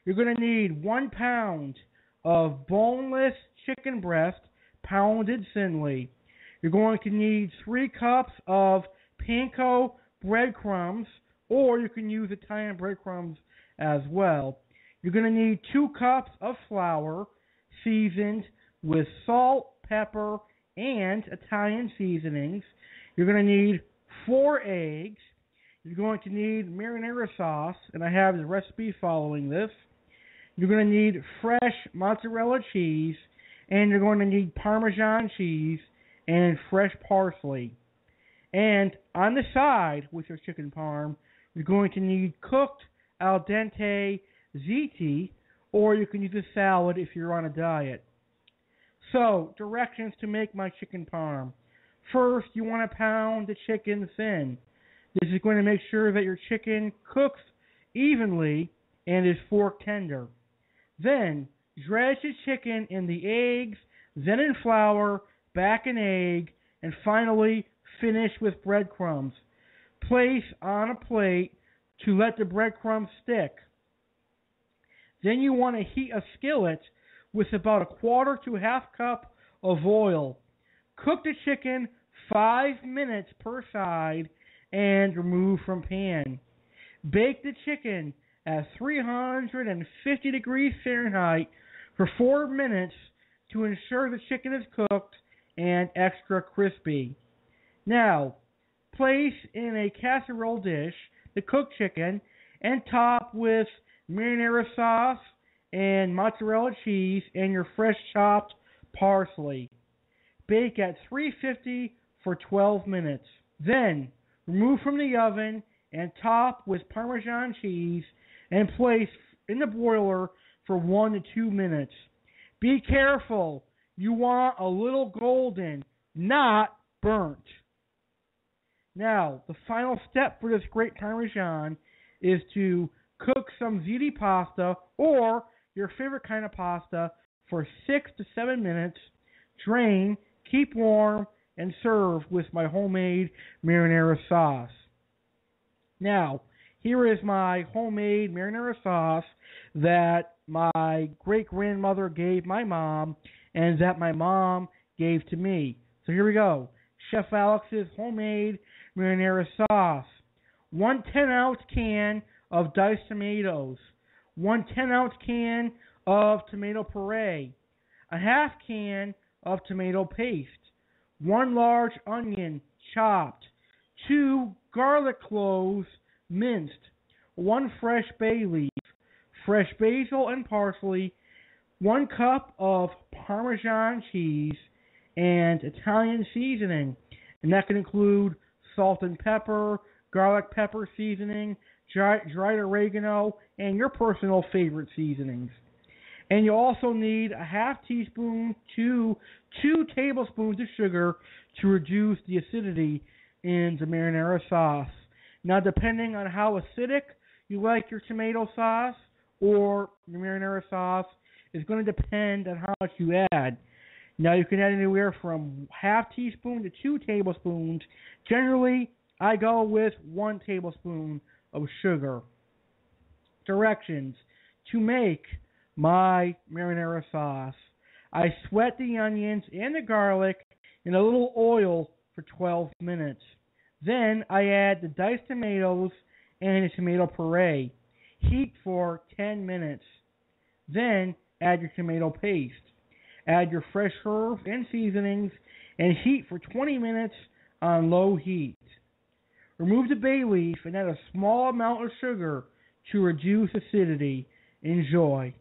You're going to need 1 pound of boneless chicken breast, pounded thinly. You're going to need 3 cups of panko breadcrumbs, or you can use Italian breadcrumbs as well. You're going to need 2 cups of flour, seasoned with salt, pepper, and Italian seasonings. You're going to need 4 eggs. You're going to need marinara sauce, and I have the recipe following this. You're going to need fresh mozzarella cheese, and you're going to need Parmesan cheese and fresh parsley. And on the side with your chicken parm, you're going to need cooked al dente ziti, or you can use a salad if you're on a diet. So, directions to make my chicken parm. First, you want to pound the chicken thin. This is going to make sure that your chicken cooks evenly and is fork tender. Then, dredge the chicken in the eggs, then in flour, back in egg, and finally finish with breadcrumbs. Place on a plate to let the breadcrumbs stick. Then you want to heat a skillet with about 1/4 to 1/2 cup of oil. Cook the chicken 5 minutes per side and remove from pan. Bake the chicken at 350 degrees Fahrenheit for 4 minutes to ensure the chicken is cooked and extra crispy. Now, place in a casserole dish the cooked chicken and top with marinara sauce and mozzarella cheese and your fresh chopped parsley. Bake at 350 for 12 minutes. Then, remove from the oven and top with Parmesan cheese and place in the broiler for 1 to 2 minutes. Be careful. You want a little golden, not burnt. Now, the final step for this great Parmesan is to cook some ziti pasta or your favorite kind of pasta for 6 to 7 minutes. Drain, keep warm, and serve with my homemade marinara sauce. Now, here is my homemade marinara sauce that my great-grandmother gave my mom and that my mom gave to me. So here we go. Chef Alex's homemade marinara sauce. 1 10-ounce can of diced tomatoes. 1 10-ounce can of tomato puree. A half can of tomato paste. 1 large onion chopped. 2 garlic cloves minced. 1 fresh bay leaf. Fresh basil and parsley. 1 cup of Parmesan cheese and Italian seasoning. And that can include salt and pepper, garlic pepper seasoning, dried oregano, and your personal favorite seasonings. And you also need a half teaspoon to 2 tablespoons of sugar to reduce the acidity in the marinara sauce. Now, depending on how acidic you like your tomato sauce or your marinara sauce, is going to depend on how much you add. Now, you can add anywhere from half teaspoon to 2 tablespoons. Generally, I go with 1 tablespoon of sugar. Directions to make my marinara sauce. I sweat the onions and the garlic in a little oil for 12 minutes. Then I add the diced tomatoes and the tomato puree. Heat for 10 minutes. Then add your tomato paste. Add your fresh herbs and seasonings and heat for 20 minutes on low heat. Remove the bay leaf and add a small amount of sugar to reduce acidity. Enjoy.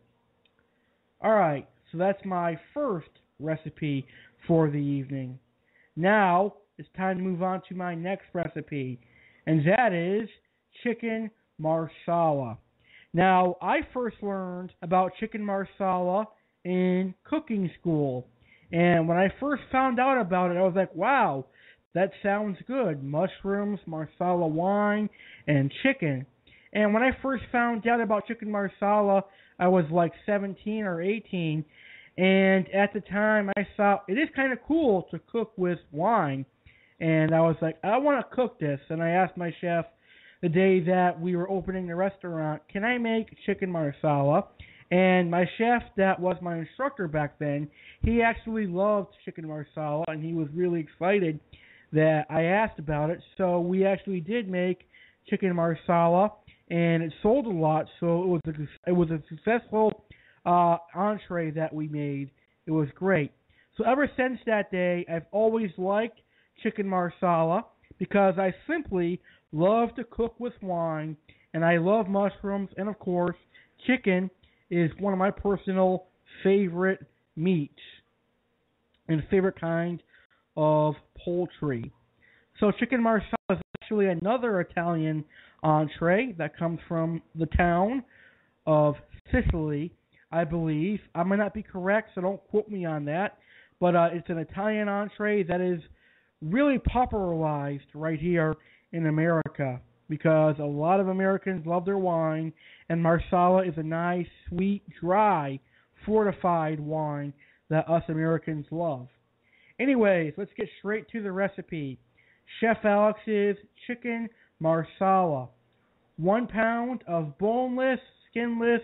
Alright, so that's my first recipe for the evening. Now, it's time to move on to my next recipe, and that is chicken marsala. Now, I first learned about chicken marsala in cooking school, and when I first found out about it, I was like, wow, that sounds good. Mushrooms, marsala wine, and chicken. And when I first found out about chicken marsala, I was like 17 or 18, and at the time I thought it is kind of cool to cook with wine, and I was like, I want to cook this, and I asked my chef the day that we were opening the restaurant, can I make chicken marsala? And my chef that was my instructor back then, he actually loved chicken marsala, and he was really excited that I asked about it, so we actually did make chicken marsala, and it sold a lot, so it was a successful entree that we made. It was great. So ever since that day, I've always liked chicken marsala because I simply love to cook with wine, and I love mushrooms, and of course, chicken is one of my personal favorite meats and favorite kind of poultry. So chicken marsala is actually another Italian entree that comes from the town of Sicily, I believe. I might not be correct, so don't quote me on that. But it's an Italian entree that is really popularized right here in America because a lot of Americans love their wine, and marsala is a nice, sweet, dry, fortified wine that us Americans love. Anyways, let's get straight to the recipe. Chef Alex's chicken marsala. 1 pound of boneless, skinless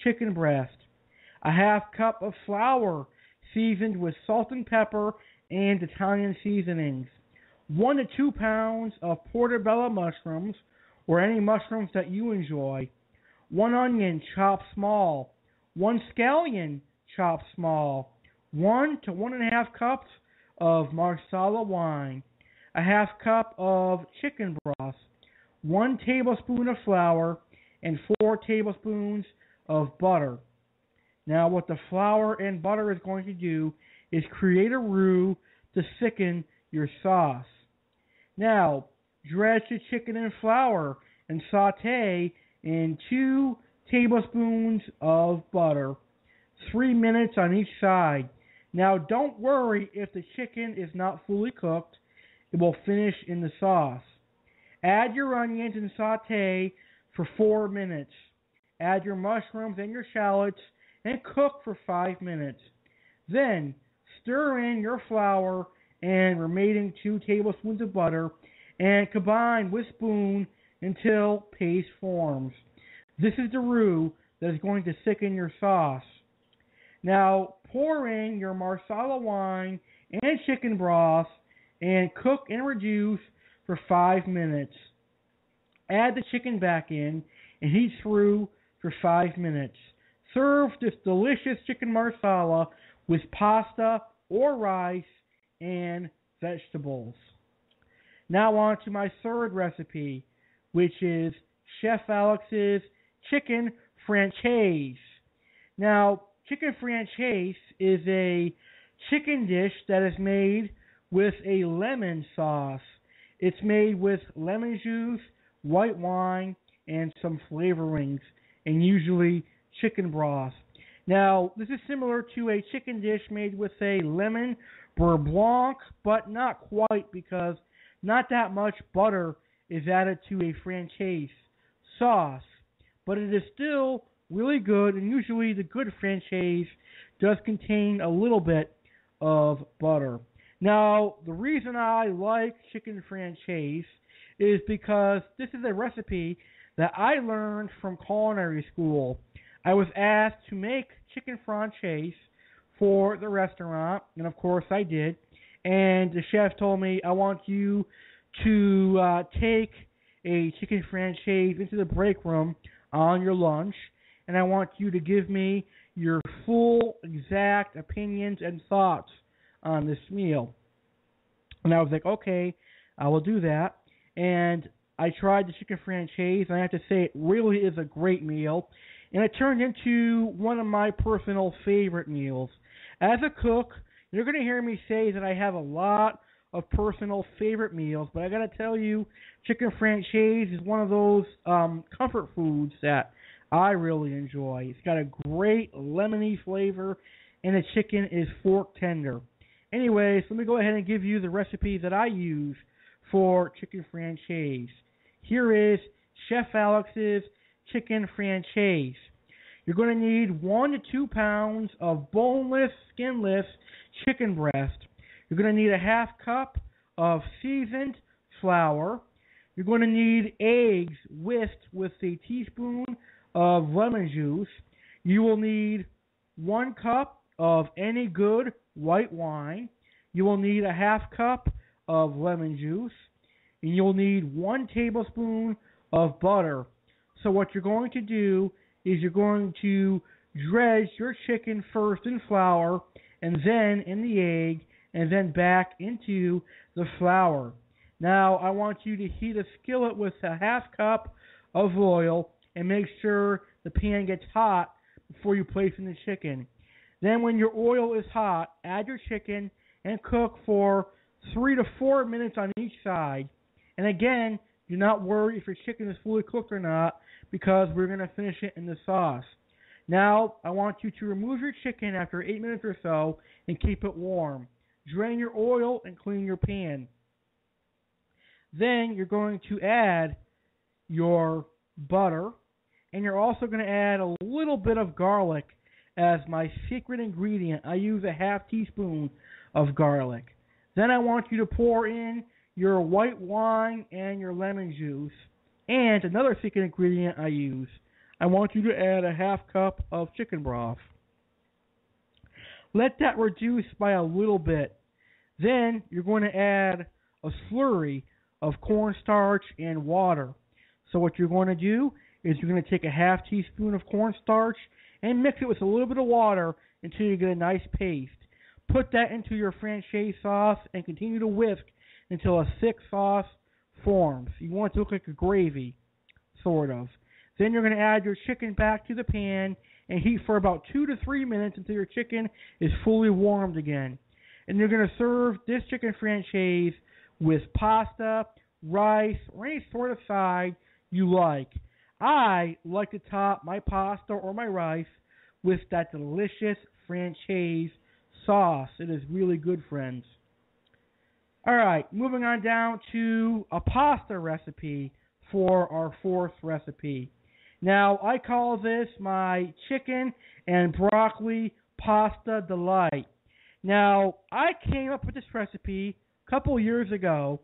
chicken breast. A half cup of flour seasoned with salt and pepper and Italian seasonings. 1 to 2 pounds of portobello mushrooms, or any mushrooms that you enjoy. 1 onion chopped small. 1 scallion chopped small. 1 to 1.5 cups of marsala wine. A half cup of chicken broth. 1 tablespoon of flour, and 4 tablespoons of butter. Now what the flour and butter is going to do is create a roux to thicken your sauce. Now, dredge the chicken in flour and saute in 2 tablespoons of butter, 3 minutes on each side. Now don't worry if the chicken is not fully cooked, it will finish in the sauce. Add your onions and saute for 4 minutes. Add your mushrooms and your shallots and cook for 5 minutes. Then stir in your flour and remaining 2 tablespoons of butter and combine with spoon until paste forms. This is the roux that is going to thicken your sauce. Now pour in your Marsala wine and chicken broth and cook and reduce for 5 minutes. Add the chicken back in and heat through for 5 minutes. Serve this delicious chicken marsala with pasta or rice and vegetables. Now on to my third recipe, which is Chef Alex's chicken franchise. Now, chicken franchise is a chicken dish that is made with a lemon sauce. It's made with lemon juice, white wine, and some flavorings, and usually chicken broth. Now, this is similar to a chicken dish made with a lemon beurre blanc, but not quite, because not that much butter is added to a franchise sauce. But it is still really good, and usually the good franchise does contain a little bit of butter. Now, the reason I like chicken franchise is because this is a recipe that I learned from culinary school. I was asked to make chicken franchise for the restaurant, and of course I did. And the chef told me, I want you to take a chicken franchise into the break room on your lunch, and I want you to give me your full, exact opinions and thoughts on this meal. And I was like, okay, I will do that. And I tried the chicken franchise, and I have to say it really is a great meal. And it turned into one of my personal favorite meals. As a cook, you're going to hear me say that I have a lot of personal favorite meals, but I got to tell you, chicken franchise is one of those comfort foods that I really enjoy. It's got a great lemony flavor, and the chicken is fork tender. Anyways, let me go ahead and give you the recipe that I use for chicken franchise. Here is Chef Alex's chicken franchise. You're going to need 1 to 2 pounds of boneless, skinless chicken breast. You're going to need a half cup of seasoned flour. You're going to need eggs whisked with a teaspoon of lemon juice. You will need 1 cup of any good white wine. You will need a half cup of lemon juice. And you'll need 1 tablespoon of butter. So what you're going to do is you're going to dredge your chicken first in flour, and then in the egg, and then back into the flour. Now, I want you to heat a skillet with a half cup of oil, and make sure the pan gets hot before you place in the chicken. Then when your oil is hot, add your chicken and cook for 3 to 4 minutes on each side. And again, do not worry if your chicken is fully cooked or not, because we're going to finish it in the sauce. Now, I want you to remove your chicken after 8 minutes or so and keep it warm. Drain your oil and clean your pan. Then you're going to add your butter, and you're also going to add a little bit of garlic as my secret ingredient. I use a half teaspoon of garlic. Then I want you to pour in your white wine and your lemon juice. And another secret ingredient I use, I want you to add a half cup of chicken broth. Let that reduce by a little bit. Then you're going to add a slurry of cornstarch and water. So what you're going to do is you're going to take a half teaspoon of cornstarch and mix it with a little bit of water until you get a nice paste. Put that into your franchise sauce and continue to whisk until a thick sauce forms. You want it to look like a gravy, sort of. Then you're going to add your chicken back to the pan and heat for about 2 to 3 minutes until your chicken is fully warmed again. And you're going to serve this chicken franchise with pasta, rice, or any sort of side you like. I like to top my pasta or my rice with that delicious franchise sauce. It is really good, friends. All right, moving on down to a pasta recipe for our fourth recipe. Now, I call this my chicken and broccoli pasta delight. Now, I came up with this recipe a couple years ago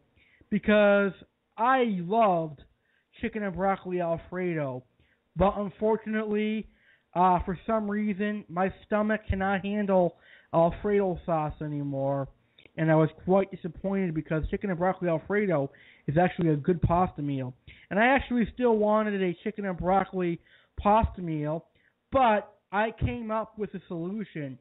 because I loved chicken and broccoli Alfredo. But unfortunately, for some reason, my stomach cannot handle Alfredo sauce anymore. And I was quite disappointed because chicken and broccoli Alfredo is actually a good pasta meal. And I actually still wanted a chicken and broccoli pasta meal, but I came up with a solution.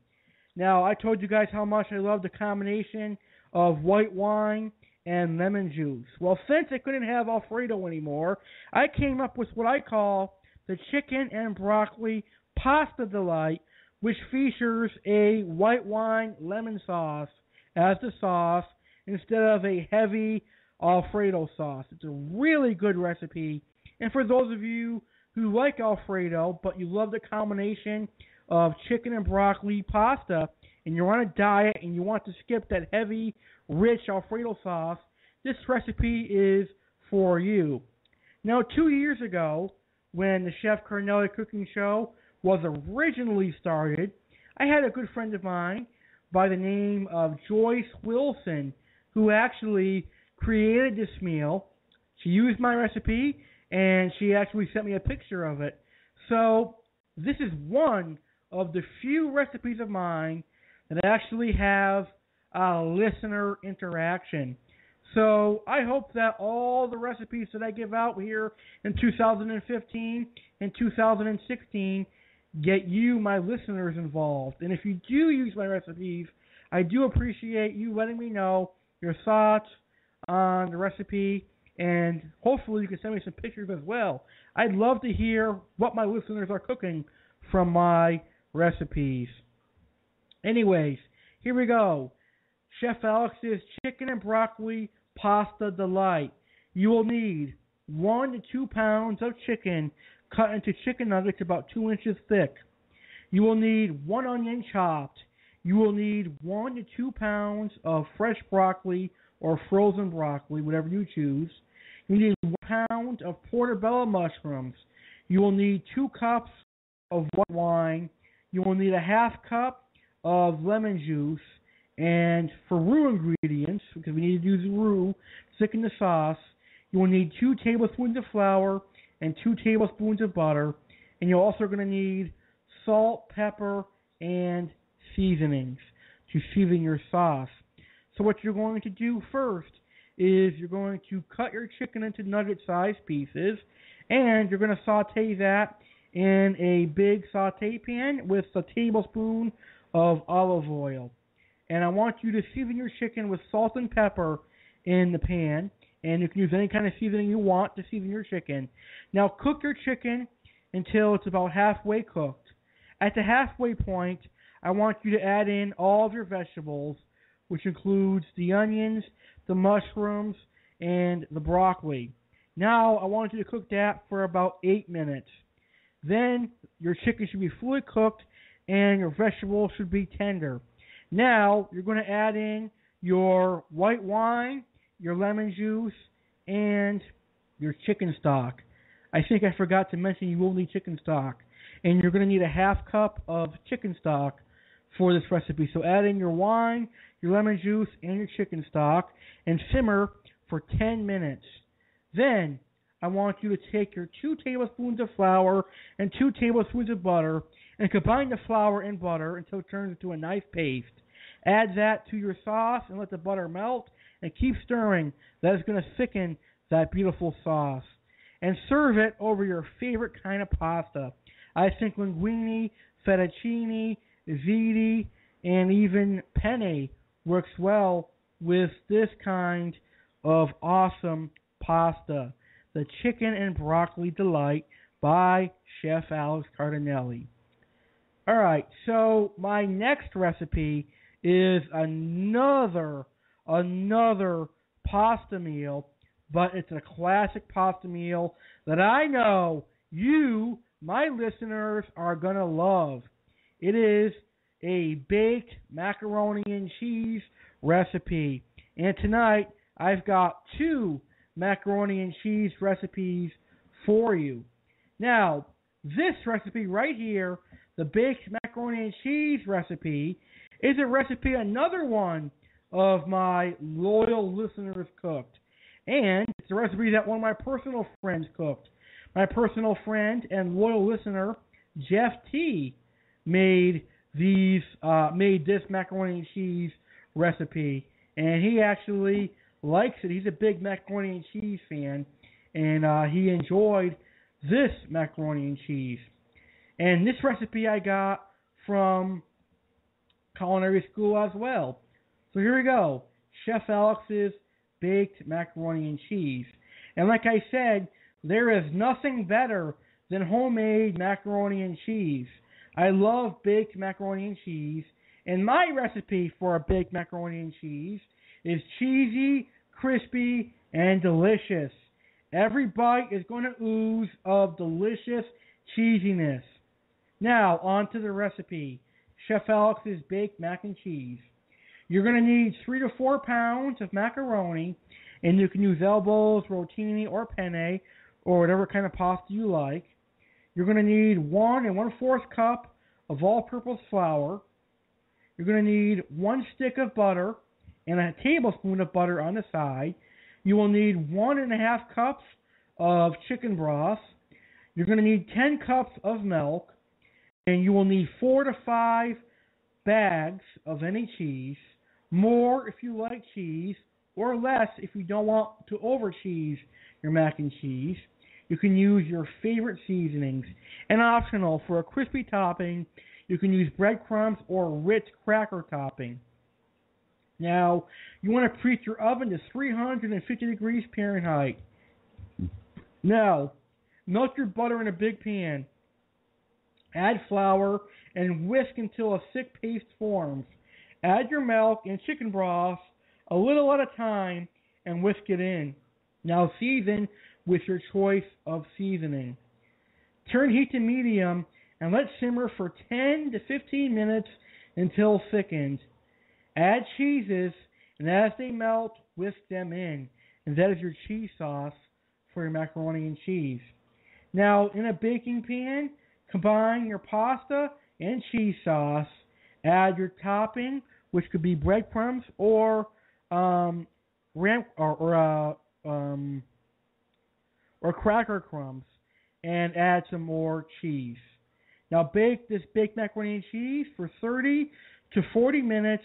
Now, I told you guys how much I love the combination of white wine and lemon juice. Well, since I couldn't have Alfredo anymore, I came up with what I call the chicken and broccoli pasta delight, which features a white wine lemon sauce as the sauce instead of a heavy Alfredo sauce. It's a really good recipe. And for those of you who like Alfredo, but you love the combination of chicken and broccoli pasta, and you're on a diet and you want to skip that heavy, rich Alfredo sauce, this recipe is for you. Now, 2 years ago, when the Chef Cardinale Cooking Show was originally started, I had a good friend of mine by the name of Joyce Wilson, who actually created this meal. She used my recipe, and she actually sent me a picture of it. So this is one of the few recipes of mine that actually have listener interaction. So I hope that all the recipes that I give out here in 2015 and 2016 get you, my listeners, involved. And if you do use my recipes, I do appreciate you letting me know your thoughts on the recipe, and hopefully you can send me some pictures as well. I'd love to hear what my listeners are cooking from my recipes. Anyways, here we go. Chef Alex's chicken and broccoli pasta delight. You will need 1 to 2 pounds of chicken cut into chicken nuggets about 2 inches thick. You will need 1 onion chopped. You will need 1 to 2 pounds of fresh broccoli or frozen broccoli, whatever you choose. You need 1 pound of portobello mushrooms. You will need 2 cups of white wine. You will need a half cup of lemon juice. And for roux ingredients, because we need to use roux to thicken the sauce, you will need 2 tablespoons of flour and 2 tablespoons of butter. And you're also going to need salt, pepper, and seasonings to season your sauce. So what you're going to do first is you're going to cut your chicken into nugget-sized pieces, and you're going to saute that in a big saute pan with a tablespoon of olive oil. And I want you to season your chicken with salt and pepper in the pan, and you can use any kind of seasoning you want to season your chicken. Now cook your chicken until it's about halfway cooked. At the halfway point, I want you to add in all of your vegetables, which includes the onions, the mushrooms, and the broccoli. Now I want you to cook that for about 8 minutes. Then your chicken should be fully cooked and your vegetables should be tender. Now you're going to add in your white wine, your lemon juice, and your chicken stock. I think I forgot to mention you will need chicken stock. And you're going to need a half cup of chicken stock for this recipe. So add in your wine, your lemon juice, and your chicken stock and simmer for 10 minutes. Then I want you to take your 2 tablespoons of flour and 2 tablespoons of butter and combine the flour and butter until it turns into a nice paste. Add that to your sauce and let the butter melt and keep stirring. That is going to thicken that beautiful sauce. And serve it over your favorite kind of pasta. I think linguine, fettuccine, ziti, and even penne works well with this kind of awesome pasta. The chicken and broccoli delight by Chef Alex Cardinale. Alright, so my next recipe is another pasta meal, but it's a classic pasta meal that I know you, my listeners, are going to love. It is a baked macaroni and cheese recipe. And tonight, I've got 2 macaroni and cheese recipes for you. Now, this recipe right here, the baked macaroni and cheese recipe, is a recipe another one of my loyal listeners cooked. And it's a recipe that one of my personal friends cooked. My personal friend and loyal listener, Jeff T., made this macaroni and cheese recipe. And he actually likes it. He's a big macaroni and cheese fan. And he enjoyed this macaroni and cheese. And this recipe I got from culinary school as well. So here we go. Chef Alex's baked macaroni and cheese. And like I said, there is nothing better than homemade macaroni and cheese. I love baked macaroni and cheese. And my recipe for a baked macaroni and cheese is cheesy, crispy, and delicious. Every bite is going to ooze of delicious cheesiness. Now, on to the recipe. Chef Alex's baked mac and cheese. You're going to need 3 to 4 pounds of macaroni, and you can use elbows, rotini, or penne, or whatever kind of pasta you like. You're going to need 1 1/4 cup of all-purpose flour. You're going to need 1 stick of butter and a tablespoon of butter on the side. You will need 1 1/2 cups of chicken broth. You're going to need 10 cups of milk, and you will need 4 to 5 bags of any cheese. More if you like cheese, or less if you don't want to over-cheese your mac and cheese. You can use your favorite seasonings. And optional, for a crispy topping, you can use breadcrumbs or Ritz cracker topping. Now, you want to preheat your oven to 350 degrees Fahrenheit. Now, melt your butter in a big pan. Add flour and whisk until a thick paste forms. Add your milk and chicken broth a little at a time and whisk it in. Now season with your choice of seasoning. Turn heat to medium and let simmer for 10 to 15 minutes until thickened. Add cheeses, and as they melt, whisk them in. And that is your cheese sauce for your macaroni and cheese. Now, in a baking pan, combine your pasta and cheese sauce. Add your topping, which could be breadcrumbs or cracker crumbs, and add some more cheese. Now bake this baked macaroni and cheese for 30 to 40 minutes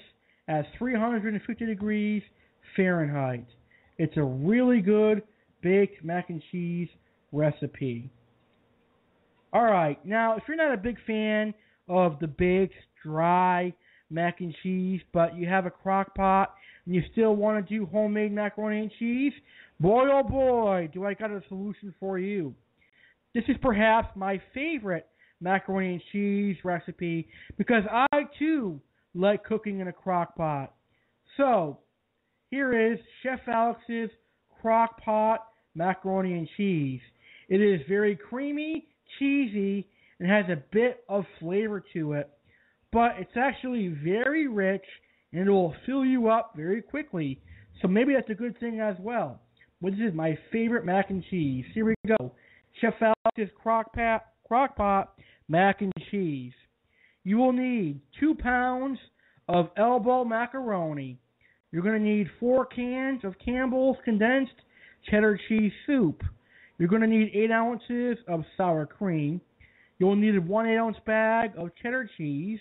at 350 degrees Fahrenheit. It's a really good baked mac and cheese recipe. Alright, now if you're not a big fan of the baked, dry mac and cheese, but you have a crock pot and you still want to do homemade macaroni and cheese, boy oh boy, do I got a solution for you. This is perhaps my favorite macaroni and cheese recipe because I too like cooking in a crock pot. So, here is Chef Alex's crock pot macaroni and cheese. It is very creamy, cheesy, and has a bit of flavor to it. But it's actually very rich, and it will fill you up very quickly. So maybe that's a good thing as well. But this is my favorite mac and cheese. Here we go. Chef Alex's crock pot mac and cheese. You will need 2 pounds of elbow macaroni. You're going to need 4 cans of Campbell's condensed cheddar cheese soup. You're going to need 8 ounces of sour cream. You'll need a 1 8-ounce bag of cheddar cheese,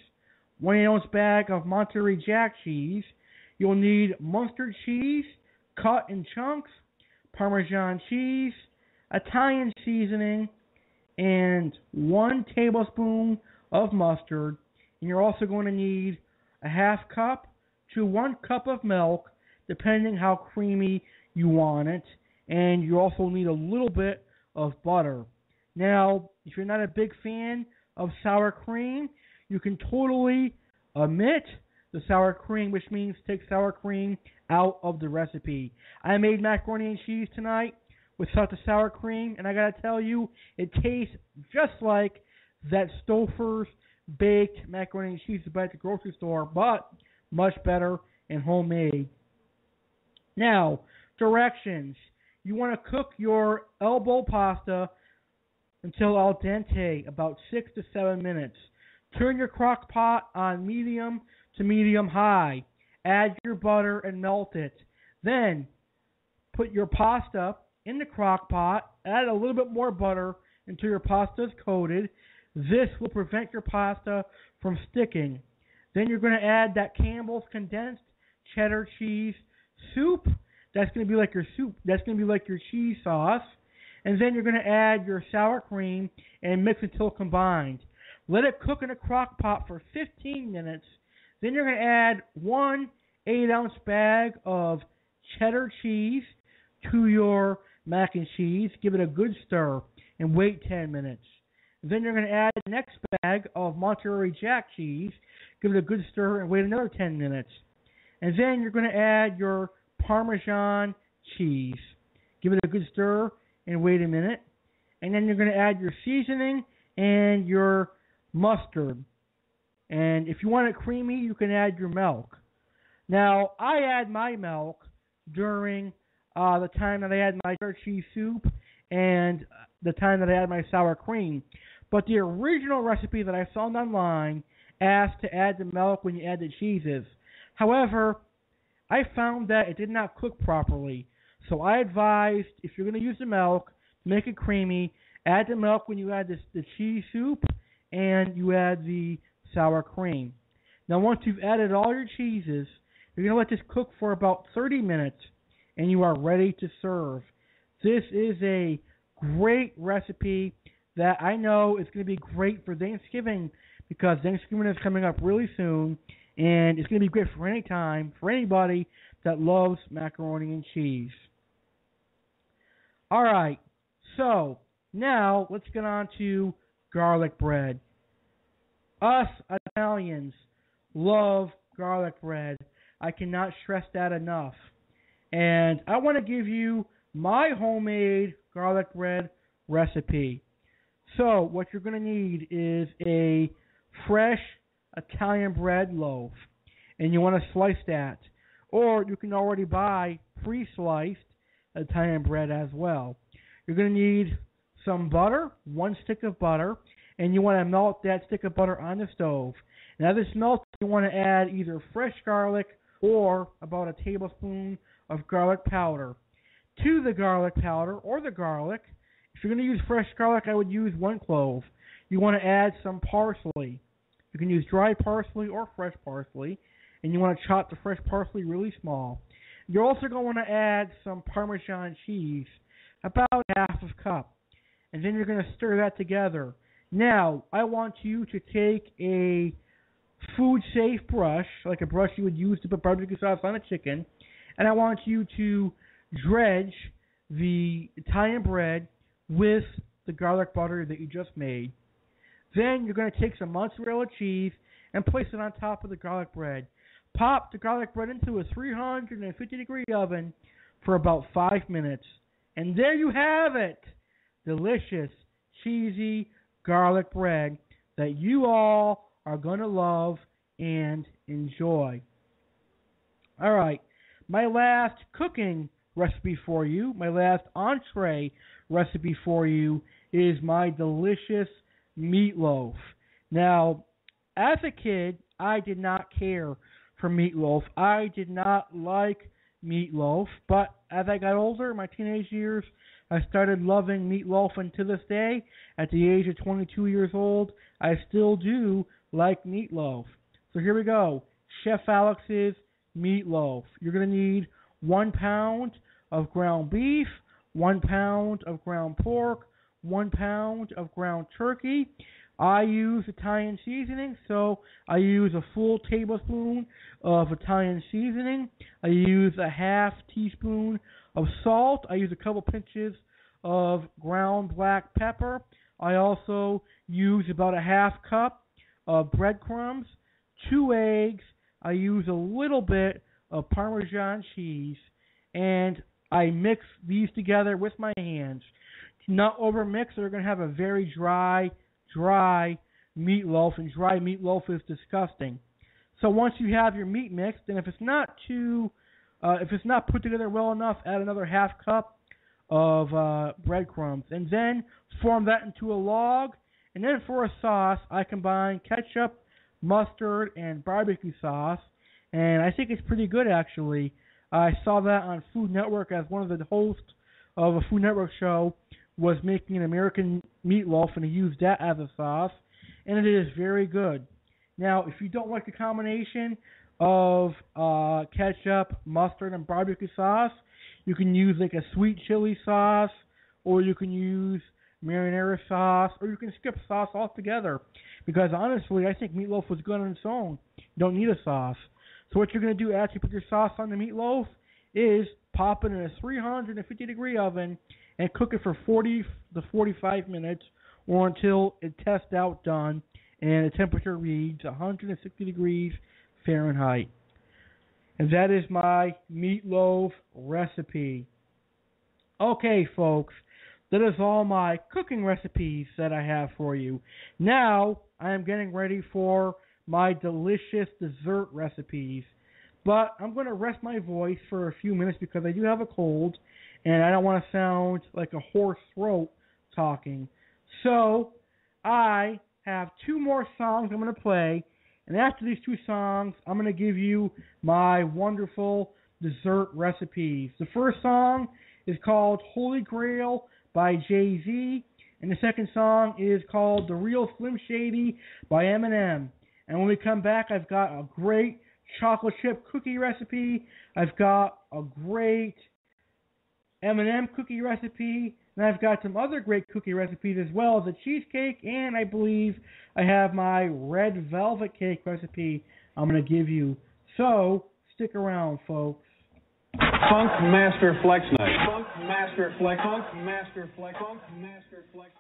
1 8-ounce bag of Monterey Jack cheese. You'll need mustard cheese cut in chunks, Parmesan cheese, Italian seasoning, and 1 tablespoon of mustard. And you're also going to need a half cup to 1 cup of milk, depending how creamy you want it. And you also need a little bit of butter. Now, if you're not a big fan of sour cream, you can totally omit the sour cream, which means take sour cream out of the recipe. I made macaroni and cheese tonight without the sour cream, and I gotta tell you, it tastes just like that Stouffer's baked macaroni and cheese you buy at the grocery store, but much better and homemade. Now, directions. You want to cook your elbow pasta until al dente, about 6 to 7 minutes. Turn your crock pot on medium to medium high. Add your butter and melt it. Then put your pasta in the crock pot. Add a little bit more butter until your pasta is coated. This will prevent your pasta from sticking. Then you're going to add that Campbell's condensed cheddar cheese soup. That's going to be like your soup. That's going to be like your cheese sauce. And then you're going to add your sour cream and mix until combined. Let it cook in a crock pot for 15 minutes. Then you're going to add 1 8-ounce bag of cheddar cheese to your mac and cheese. Give it a good stir and wait 10 minutes. Then you're going to add the next bag of Monterey Jack cheese. Give it a good stir and wait another 10 minutes. And then you're going to add your Parmesan cheese. Give it a good stir and wait a minute. And then you're going to add your seasoning and your mustard. And if you want it creamy, you can add your milk. Now, I add my milk during the time that I add my cheddar cheese soup and the time that I add my sour cream. But the original recipe that I found online asked to add the milk when you add the cheeses. However, I found that it did not cook properly. So I advised, if you're going to use the milk to make it creamy, add the milk when you add the cheese soup and you add the sour cream. Now, once you've added all your cheeses, you're going to let this cook for about 30 minutes and you are ready to serve. This is a great recipe that I know is going to be great for Thanksgiving because Thanksgiving is coming up really soon, and it's going to be great for any time, for anybody that loves macaroni and cheese. All right, so now let's get on to garlic bread. Us Italians love garlic bread. I cannot stress that enough. And I want to give you my homemade garlic bread recipe. So what you're going to need is a fresh Italian bread loaf, and you want to slice that. Or you can already buy pre-sliced Italian bread as well. You're going to need some butter, 1 stick of butter, and you want to melt that stick of butter on the stove. Now this melt, you want to add either fresh garlic or about a tablespoon of garlic powder. To the garlic powder or the garlic, if you're going to use fresh garlic, I would use 1 clove. You want to add some parsley. You can use dry parsley or fresh parsley, and you want to chop the fresh parsley really small. You're also going to add some Parmesan cheese, about half a cup, and then you're going to stir that together. Now, I want you to take a food-safe brush, like a brush you would use to put barbecue sauce on a chicken, and I want you to dredge the Italian bread with the garlic butter that you just made. Then you're going to take some mozzarella cheese and place it on top of the garlic bread. Pop the garlic bread into a 350-degree oven for about 5 minutes. And there you have it! Delicious, cheesy garlic bread that you all are going to love and enjoy. All right, my last cooking recipe for you, my last entree recipe for you is my delicious meatloaf. Now, as a kid, I did not care for meatloaf. I did not like meatloaf, but as I got older, in my teenage years, I started loving meatloaf, and to this day, at the age of 22 years old, I still do like meatloaf. So here we go. Chef Alex's meatloaf. You're going to need 1 pound of ground beef, 1 pound of ground pork, 1 pound of ground turkey. I use Italian seasoning, so I use a full tablespoon of Italian seasoning. I use a half teaspoon of salt. I use a couple pinches of ground black pepper, I also use about a half cup of breadcrumbs, 2 eggs. I use a little bit of Parmesan cheese, and I mix these together with my hands. Not overmix, or you're going to have a very dry meatloaf, and dry meatloaf is disgusting. So once you have your meat mixed, and if it's not put together well enough, add another half cup of breadcrumbs, and then form that into a log. And then for a sauce, I combine ketchup, mustard, and barbecue sauce, and I think it's pretty good actually. I saw that on Food Network as one of the hosts of a Food Network show was making an American meatloaf, and he used that as a sauce, and it is very good. Now, if you don't like the combination of ketchup, mustard, and barbecue sauce, you can use like a sweet chili sauce, or you can use marinara sauce, or you can skip sauce altogether. Because honestly, I think meatloaf was good on its own. You don't need a sauce. So what you're going to do after you put your sauce on the meatloaf is pop it in a 350-degree oven and cook it for 40 to 45 minutes, or until it tests out done and the temperature reads 160 degrees Fahrenheit. And that is my meatloaf recipe. Okay, folks, that is all my cooking recipes that I have for you. Now, I am getting ready for my delicious dessert recipes. But I'm going to rest my voice for a few minutes because I do have a cold, and I don't want to sound like a hoarse throat talking. So, I have 2 more songs I'm going to play, and after these 2 songs, I'm going to give you my wonderful dessert recipes. The first song is called Holy Grail by Jay-Z, and the second song is called The Real Slim Shady by Eminem. And when we come back, I've got a great chocolate chip cookie recipe, I've got a great M&M cookie recipe, and I've got some other great cookie recipes as well as a cheesecake, and I believe I have my red velvet cake recipe I'm going to give you. So, stick around, folks. Funk Master Flex Night. Funk Master Flex. Funk Master Flex. Funk Master Flex.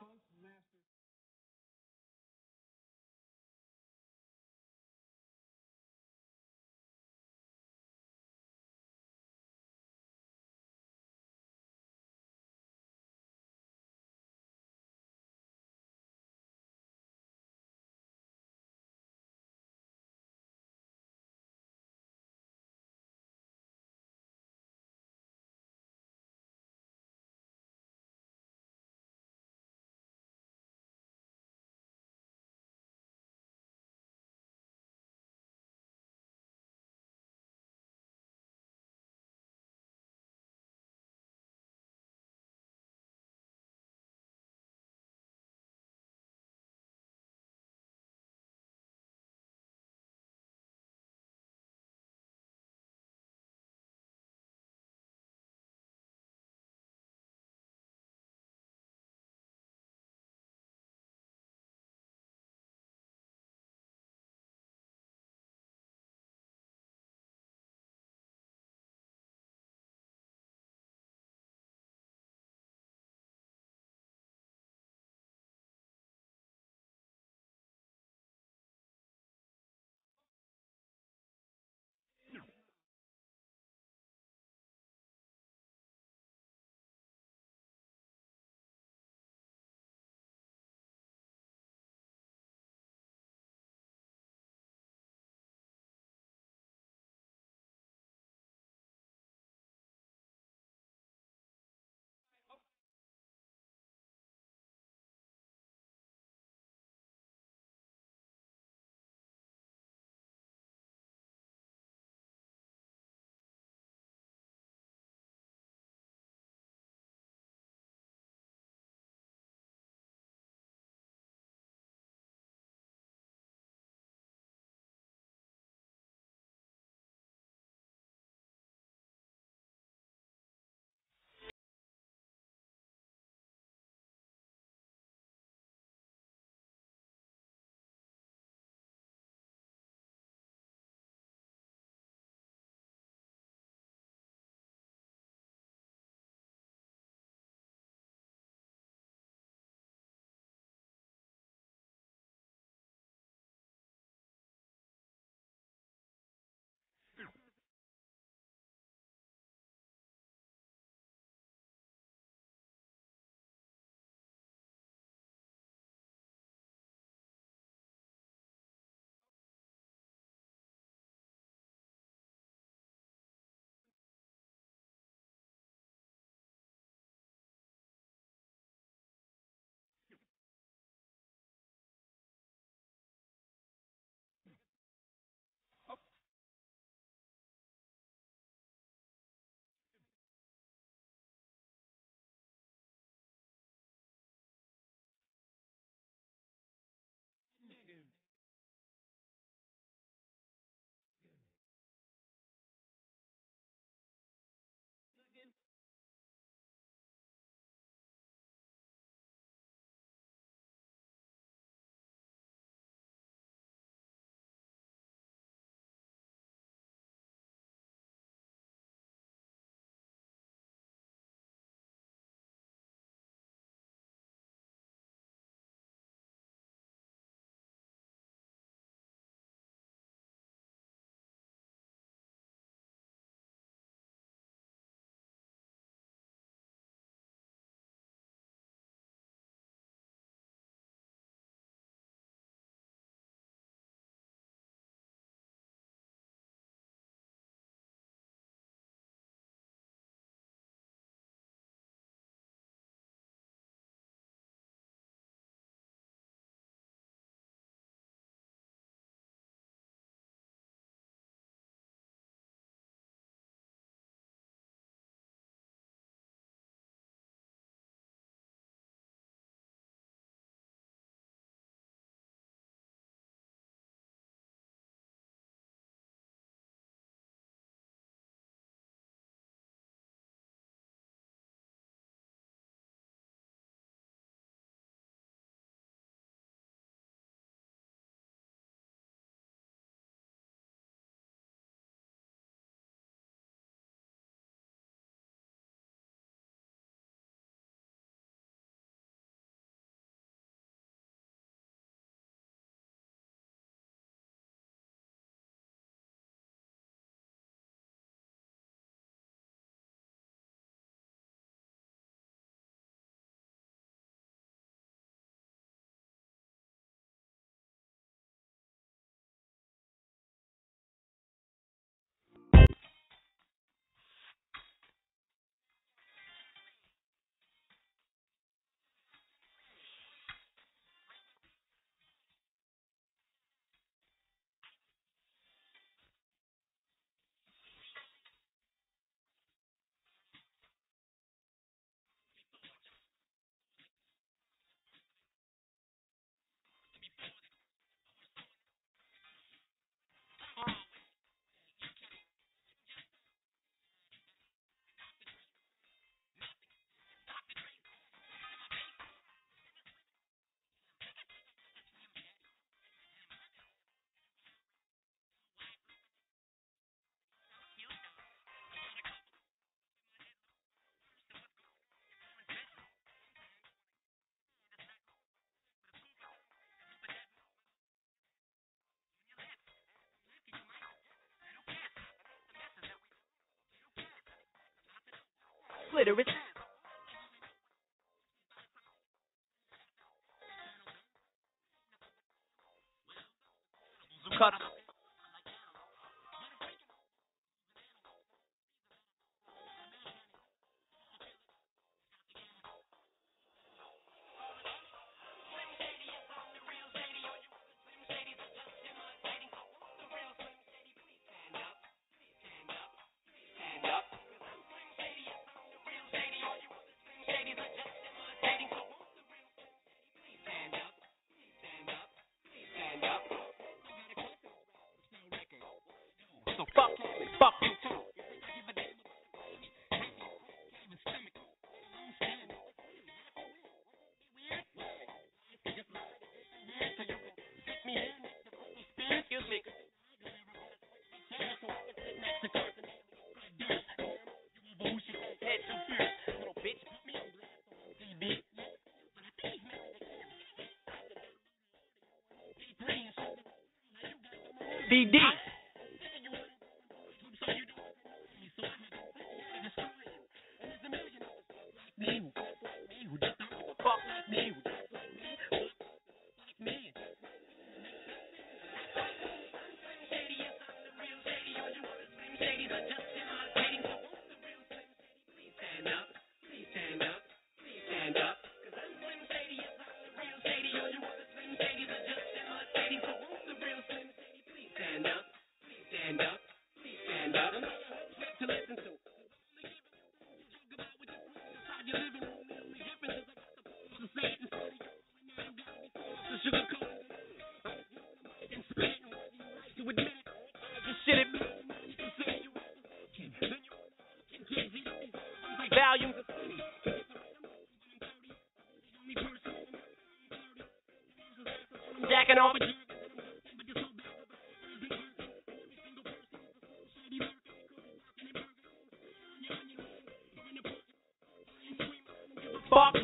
clitoris. Cut. So fuck you too. Excuse me. Little bitch. DD. Volume. Jacking off. Fuck.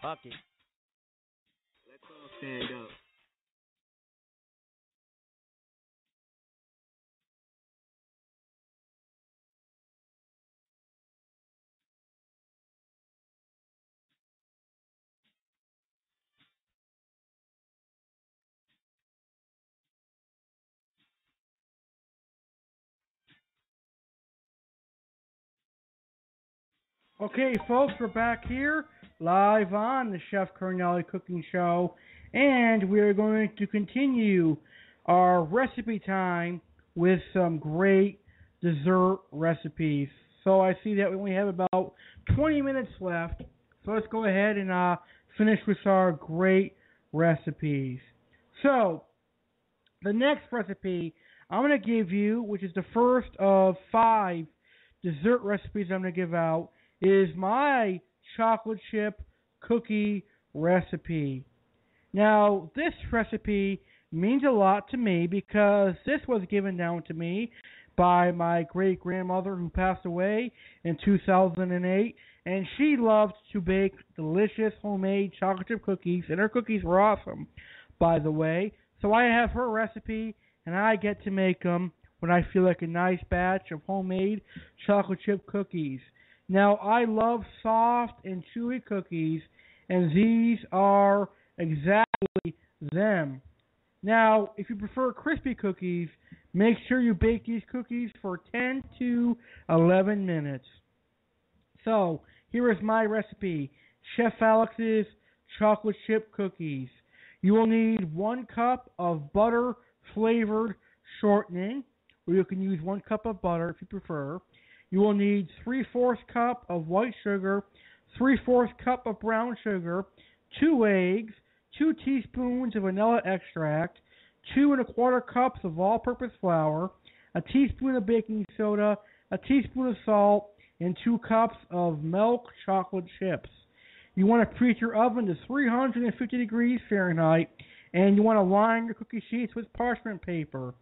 Fuck it. Let's all stand up. Okay, folks, we're back here live on the Chef Cardinale Cooking Show, and we are going to continue our recipe time with some great dessert recipes. So I see that we only have about 20 minutes left, so let's go ahead and finish with our great recipes. So, the next recipe I'm going to give you, which is the first of 5 dessert recipes I'm going to give out, is my chocolate chip cookie recipe. Now, this recipe means a lot to me because this was given down to me by my great-grandmother who passed away in 2008, and she loved to bake delicious homemade chocolate chip cookies, and her cookies were awesome, by the way. So I have her recipe, and I get to make them when I feel like a nice batch of homemade chocolate chip cookies. Now, I love soft and chewy cookies, and these are exactly them. Now, if you prefer crispy cookies, make sure you bake these cookies for 10 to 11 minutes. So, here is my recipe, Chef Alex's chocolate chip cookies. You will need 1 cup of butter-flavored shortening, or you can use 1 cup of butter if you prefer. You will need 3/4 cup of white sugar, 3/4 cup of brown sugar, 2 eggs, 2 teaspoons of vanilla extract, 2 1/4 cups of all-purpose flour, a teaspoon of baking soda, a teaspoon of salt, and 2 cups of milk chocolate chips. You want to preheat your oven to 350 degrees Fahrenheit, and you want to line your cookie sheets with parchment paper.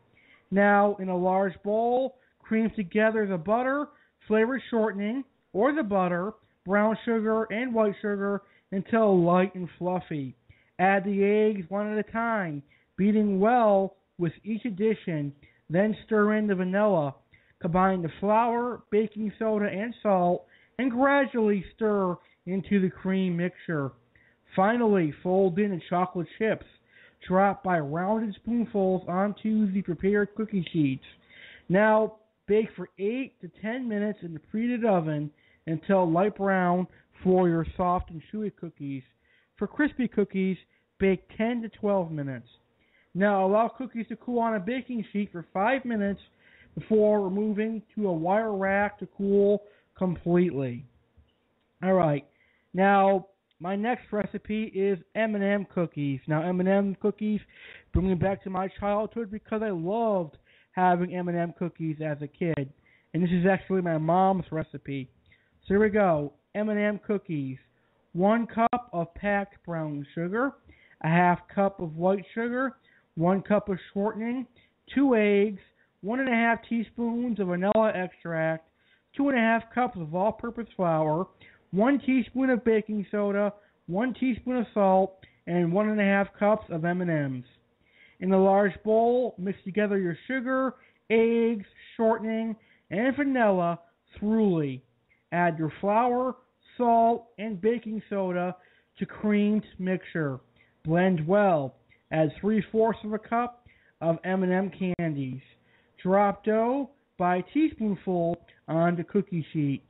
Now, in a large bowl, cream together the butter, flavored shortening, or the butter, brown sugar, and white sugar until light and fluffy. Add the eggs one at a time, beating well with each addition, then stir in the vanilla. Combine the flour, baking soda, and salt, and gradually stir into the cream mixture. Finally, fold in the chocolate chips. Drop by rounded spoonfuls onto the prepared cookie sheets. Now, bake for 8 to 10 minutes in the preheated oven until light brown for your soft and chewy cookies. For crispy cookies, bake 10 to 12 minutes. Now, allow cookies to cool on a baking sheet for 5 minutes before removing to a wire rack to cool completely. All right. Now, my next recipe is M&M cookies. Now, M&M cookies bring me back to my childhood because I loved having M&M cookies as a kid. And this is actually my mom's recipe. So here we go. M&M cookies. 1 cup of packed brown sugar, a 1/2 cup of white sugar, 1 cup of shortening, 2 eggs, 1 1/2 teaspoons of vanilla extract, 2 1/2 cups of all-purpose flour, 1 teaspoon of baking soda, 1 teaspoon of salt, and 1 1/2 cups of M&Ms. In a large bowl, mix together your sugar, eggs, shortening, and vanilla thoroughly. Add your flour, salt, and baking soda to creamed mixture. Blend well. Add 3/4 cup of M&M candies. Drop dough by teaspoonful onto cookie sheet.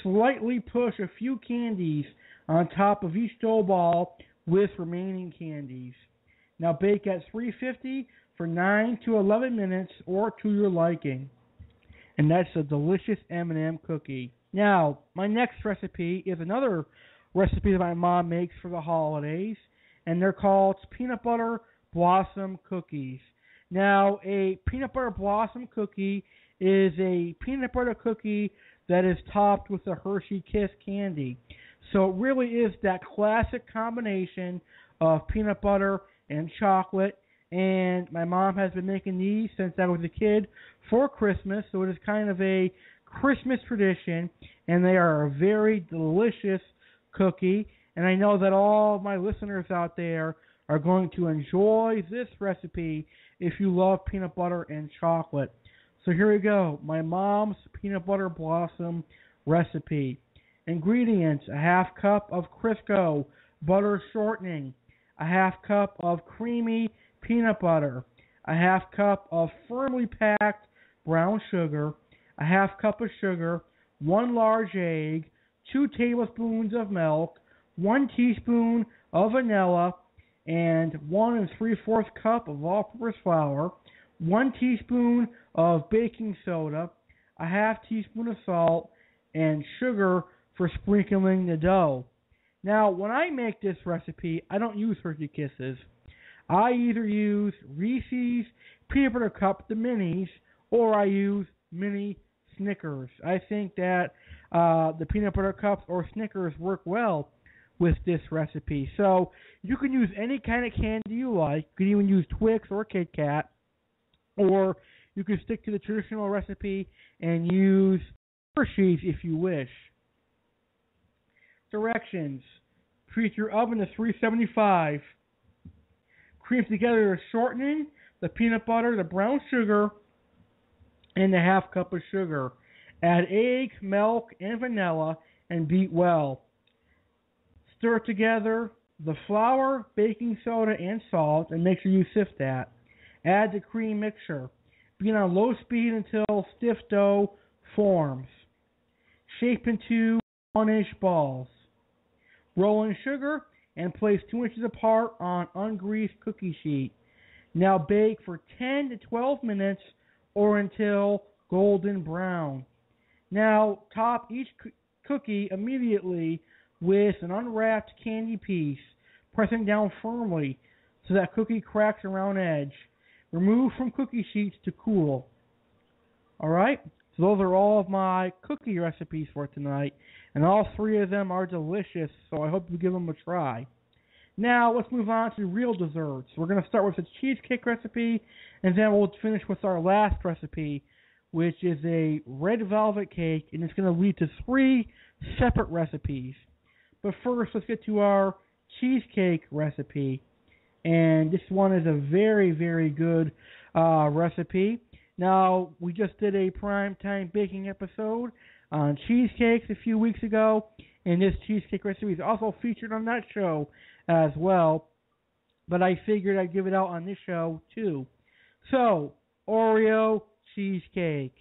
Slightly push a few candies on top of each dough ball with remaining candies. Now bake at 350 for 9 to 11 minutes or to your liking. And that's a delicious M&M cookie. Now, my next recipe is another recipe that my mom makes for the holidays, and they're called peanut butter blossom cookies. Now, a peanut butter blossom cookie is a peanut butter cookie that is topped with a Hershey Kiss candy. So it really is that classic combination of peanut butter and chocolate, and my mom has been making these since I was a kid for Christmas, so it is kind of a Christmas tradition, and they are a very delicious cookie, and I know that all my listeners out there are going to enjoy this recipe if you love peanut butter and chocolate. So here we go, my mom's peanut butter blossom recipe. Ingredients: a 1/2 cup of Crisco butter shortening, a 1/2 cup of creamy peanut butter, a 1/2 cup of firmly packed brown sugar, a 1/2 cup of sugar, 1 large egg, 2 tablespoons of milk, 1 teaspoon of vanilla, and 1 3/4 cup of all-purpose flour, 1 teaspoon of baking soda, a 1/2 teaspoon of salt, and sugar for sprinkling the dough. Now, when I make this recipe, I don't use Hershey Kisses. I either use Reese's Peanut Butter Cup, the minis, or I use mini Snickers. I think that the Peanut Butter Cups or Snickers work well with this recipe. So you can use any kind of candy you like. You can even use Twix or Kit Kat, or you can stick to the traditional recipe and use Hershey's if you wish. Directions: preheat your oven to 375. Cream together the shortening, the peanut butter, the brown sugar, and the 1/2 cup of sugar. Add egg, milk, and vanilla and beat well. Stir together the flour, baking soda, and salt, and make sure you sift that. Add the cream mixture. Beat on low speed until stiff dough forms. Shape into 1-inch balls. Roll in sugar and place 2 inches apart on ungreased cookie sheet. Now bake for 10 to 12 minutes or until golden brown. Now top each cookie immediately with an unwrapped candy piece, pressing down firmly so that cookie cracks around edge. Remove from cookie sheets to cool. Alright, so those are all of my cookie recipes for tonight, and all 3 of them are delicious, so I hope you give them a try. Now, let's move on to real desserts. We're going to start with a cheesecake recipe, and then we'll finish with our last recipe, which is a red velvet cake, and it's going to lead to 3 separate recipes. But first, let's get to our cheesecake recipe, and this one is a very, very good recipe. Now, we just did a primetime baking episode on cheesecakes a few weeks ago, and this cheesecake recipe is also featured on that show as well, but I figured I'd give it out on this show too. So, Oreo cheesecake.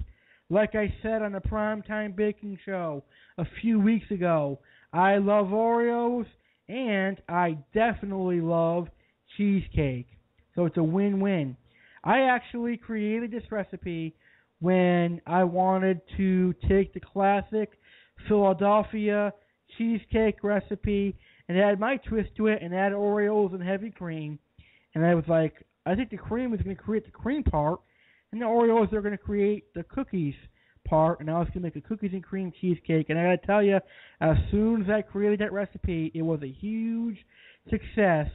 Like I said on the primetime baking show a few weeks ago, I love Oreos, and I definitely love cheesecake. So it's a win-win. I actually created this recipe when I wanted to take the classic Philadelphia cheesecake recipe and add my twist to it and add Oreos and heavy cream. And I was like, I think the cream is going to create the cream part, and the Oreos are going to create the cookies part, and I was going to make a cookies and cream cheesecake. And I got to tell you, as soon as I created that recipe, it was a huge success.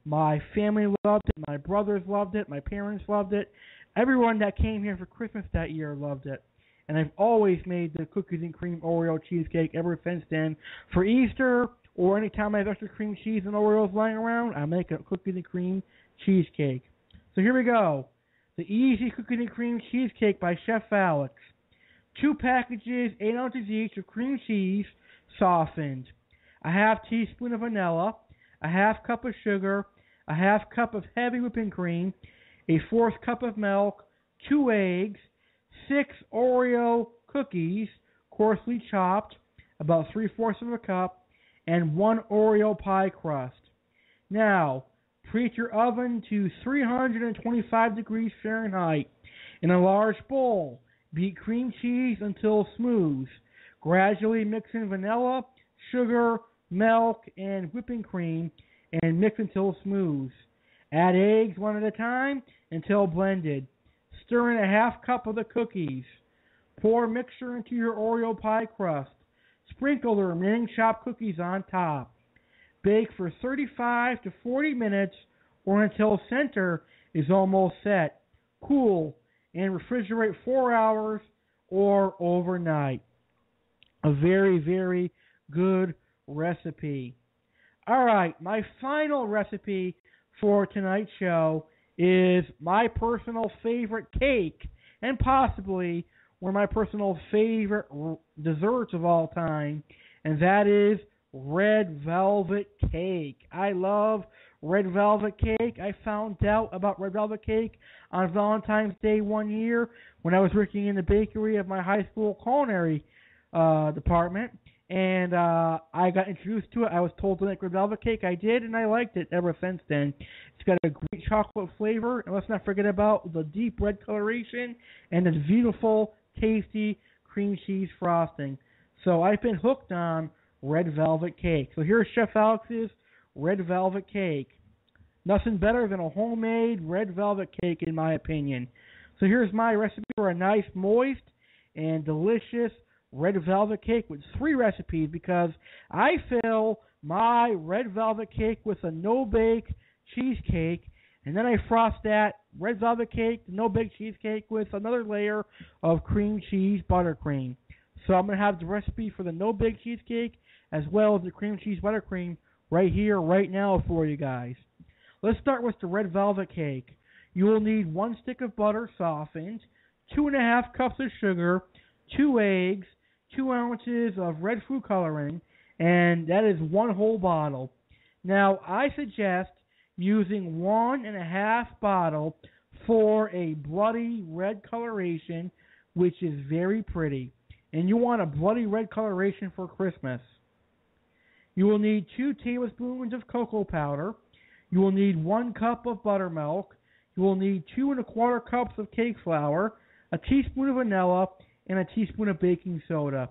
My family loved it, my brothers loved it, my parents loved it. Everyone that came here for Christmas that year loved it. And I've always made the cookies and cream Oreo cheesecake ever since then. For Easter, or any time I have extra cream cheese and Oreos lying around, I make a cookies and cream cheesecake. So here we go. The easy cookies and cream cheesecake by Chef Alex. 2 packages, 8 ounces each of cream cheese, softened. A half teaspoon of vanilla, a half cup of sugar, a half cup of heavy whipping cream, a 1/4 cup of milk, 2 eggs, 6 Oreo cookies, coarsely chopped, about 3/4 of a cup, and 1 Oreo pie crust. Now, preheat your oven to 325 degrees Fahrenheit. In a large bowl, beat cream cheese until smooth. Gradually mix in vanilla, sugar, milk, and whipping cream, and mix until smooth. Add eggs one at a time until blended. Stir in a half cup of the cookies. Pour mixture into your Oreo pie crust. Sprinkle the remaining chopped cookies on top. Bake for 35 to 40 minutes or until center is almost set. Cool and refrigerate 4 hours or overnight. A very, very good recipe. Alright, my final recipe for tonight's show is my personal favorite cake, and possibly one of my personal favorite desserts of all time, and that is red velvet cake. I love red velvet cake. I found out about red velvet cake on Valentine's Day one year when I was working in the bakery of my high school culinary department, and I got introduced to it. I was told to make red velvet cake. I did, and I liked it ever since then. It's got a great chocolate flavor, and let's not forget about the deep red coloration and the beautiful, tasty cream cheese frosting. So I've been hooked on red velvet cake. So here's Chef Alex's red velvet cake. Nothing better than a homemade red velvet cake, in my opinion. So here's my recipe for a nice, moist, and delicious red velvet cake with 3 recipes, because I fill my red velvet cake with a no-bake cheesecake, and then I frost that red velvet cake, the no-bake cheesecake, with another layer of cream cheese buttercream. So I'm going to have the recipe for the no-bake cheesecake as well as the cream cheese buttercream right here, right now for you guys. Let's start with the red velvet cake. You will need 1 stick of butter softened, 2.5 cups of sugar, 2 eggs, 2 ounces of red food coloring, and that is 1 whole bottle. Now, I suggest using 1.5 bottle for a bloody red coloration, which is very pretty. And you want a bloody red coloration for Christmas. You will need 2 tablespoons of cocoa powder. You will need 1 cup of buttermilk. You will need 2 1/4 cups of cake flour, a teaspoon of vanilla, and a teaspoon of baking soda.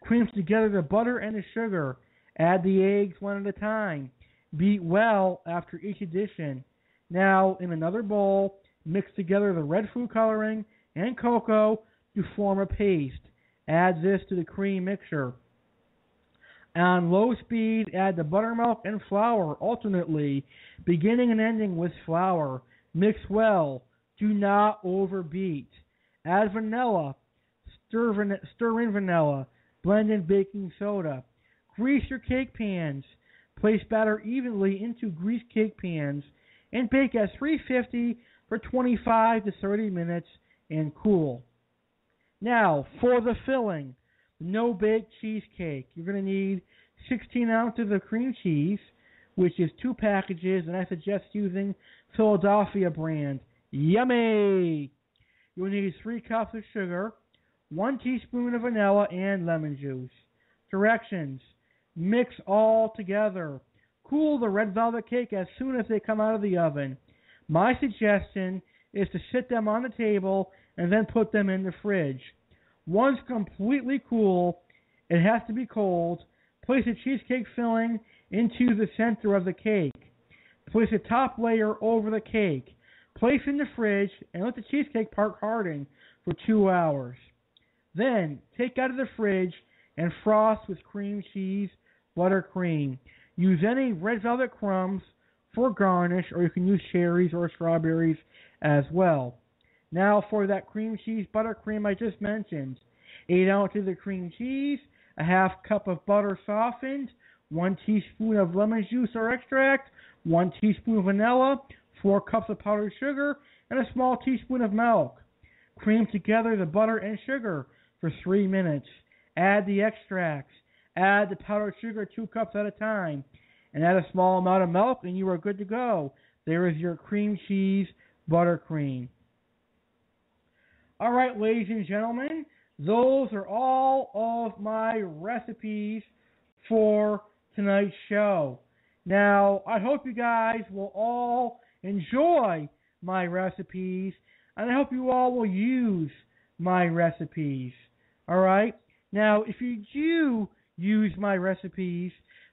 Cream together the butter and the sugar. Add the eggs one at a time. Beat well after each addition. Now, in another bowl, mix together the red food coloring and cocoa to form a paste. Add this to the cream mixture. On low speed, add the buttermilk and flour alternately, beginning and ending with flour. Mix well. Do not overbeat. Add vanilla. Stir in vanilla. Blend in baking soda. Grease your cake pans. Place batter evenly into greased cake pans and bake at 350 for 25 to 30 minutes and cool. Now, for the filling, no-bake cheesecake. You're going to need 16 ounces of cream cheese, which is 2 packages, and I suggest using Philadelphia brand. Yummy! You'll need 3 cups of sugar, 1 teaspoon of vanilla, and lemon juice. Directions: mix all together. Cool the red velvet cake as soon as they come out of the oven. My suggestion is to sit them on the table and then put them in the fridge. Once completely cool, it has to be cold, place a cheesecake filling into the center of the cake. Place a top layer over the cake. Place in the fridge and let the cheesecake part harden for 2 hours. Then take out of the fridge and frost with cream cheese, buttercream. Use any red velvet crumbs for garnish, or you can use cherries or strawberries as well. Now for that cream cheese buttercream I just mentioned. 8 ounces of cream cheese, a half cup of butter softened, 1 teaspoon of lemon juice or extract, 1 teaspoon of vanilla, 4 cups of powdered sugar, and a small teaspoon of milk. Cream together the butter and sugar for 3 minutes. Add the extracts. Add the powdered sugar 2 cups at a time. And add a small amount of milk and you are good to go. There is your cream cheese buttercream. All right, ladies and gentlemen, those are all of my recipes for tonight's show. Now, I hope you guys will all enjoy my recipes, and I hope you all will use my recipes. All right? Now, if you do use my recipes,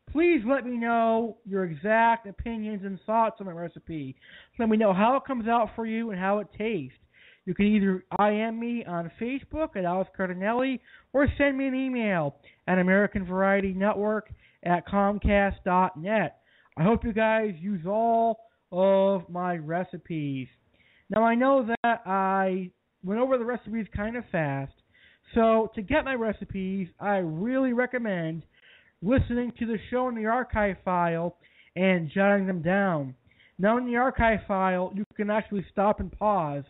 please let me know your exact opinions and thoughts on my recipe. Let me know how it comes out for you and how it tastes. You can either IM me on Facebook at Alex Cardinale or send me an email at AmericanVarietyNetwork@Comcast.net. I hope you guys use all of my recipes. Now, I know that I went over the recipes kind of fast, so to get my recipes, I really recommend listening to the show in the archive file and jotting them down. Now, in the archive file, you can actually stop and pause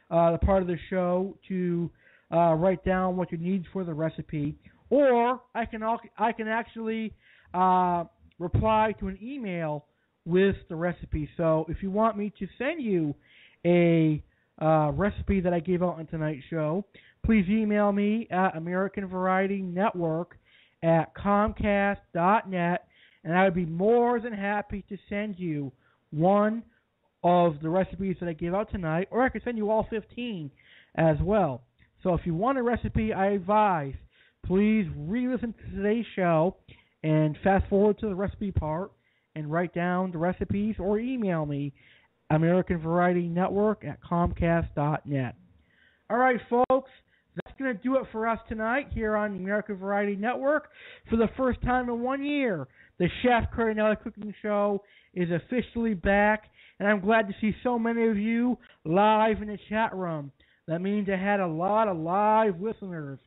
the part of the show to write down what you need for the recipe, or I can actually reply to an email with the recipe. So if you want me to send you a recipe that I gave out on tonight's show, please email me at AmericanVarietyNetwork@Comcast.net, and I would be more than happy to send you one of the recipes that I gave out tonight, or I could send you all 15 as well. So if you want a recipe, I advise, please re-listen to today's show and fast forward to the recipe part and write down the recipes, or email me, AmericanVarietyNetwork@Comcast.net. All right, folks, that's going to do it for us tonight here on the American Variety Network. For the first time in 1 year, the Chef Cardinale Cooking Show is officially back, and I'm glad to see so many of you live in the chat room. That means I had a lot of live listeners.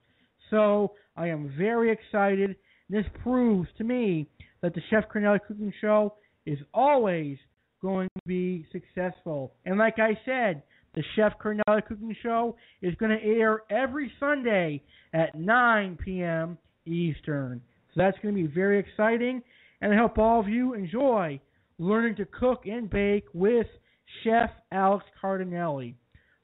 So I am very excited. This proves to me that the Chef Cardinale Cooking Show is always going to be successful. And like I said, the Chef Cardinale Cooking Show is going to air every Sunday at 9 p.m. Eastern. So that's going to be very exciting, and I hope all of you enjoy learning to cook and bake with Chef Alex Cardinale.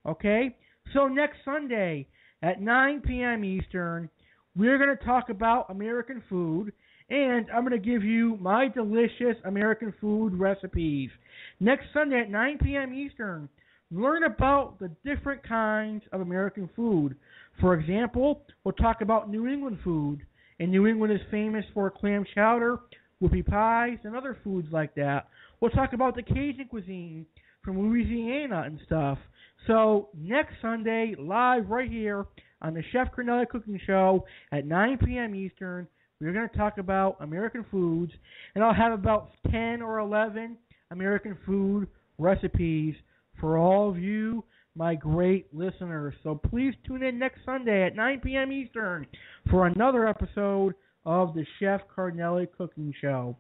Okay? So next Sunday at 9 p.m. Eastern, we're going to talk about American food, and I'm going to give you my delicious American food recipes. Next Sunday at 9 p.m. Eastern, learn about the different kinds of American food. For example, we'll talk about New England food, and New England is famous for clam chowder, whoopie pies, and other foods like that. We'll talk about the Cajun cuisine from Louisiana and stuff. So next Sunday, live right here on the Chef Cardinale Cooking Show at 9 p.m. Eastern, we're going to talk about American foods, and I'll have about 10 or 11 American food recipes for all of you, my great listeners. So please tune in next Sunday at 9 p.m. Eastern for another episode of the Chef Cardinale Cooking Show.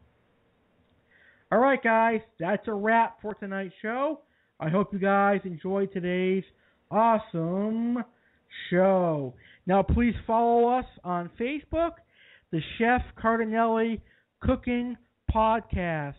All right, guys, that's a wrap for tonight's show. I hope you guys enjoyed today's awesome show. Now, please follow us on Facebook, the Chef Cardinale Cooking Podcast.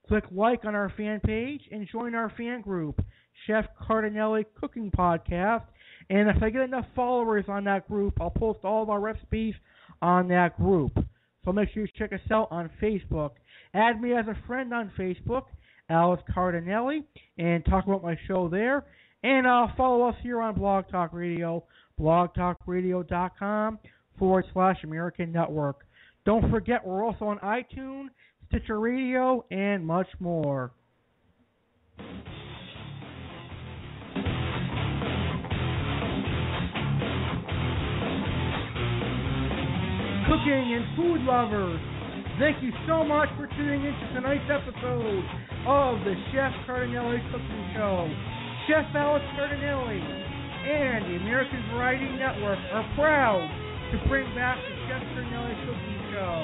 Click like on our fan page and join our fan group, Chef Cardinale Cooking Podcast. And if I get enough followers on that group, I'll post all of our recipes on that group. So make sure you check us out on Facebook. Add me as a friend on Facebook, Alice Cardinale, and talk about my show there. And follow us here on Blog Talk Radio, blogtalkradio.com/American Network. Don't forget, we're also on iTunes, Stitcher Radio, and much more. Cooking and food lovers, thank you so much for tuning in to tonight's episode of the Chef Cardinale Cooking Show. Chef Alex Cardinale and the American Variety Network are proud to bring back the Chef Cardinale Cooking Show.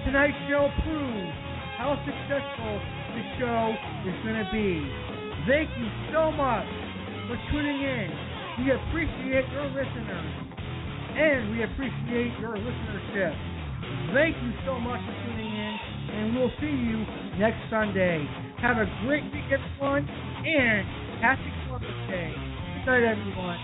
Tonight's show proves how successful the show is going to be. Thank you so much for tuning in. We appreciate your listeners, and we appreciate your listenership. Thank you so much for tuning in, and we'll see you next Sunday. Have a great week, everyone, and happy Columbus Day. Good night, everyone.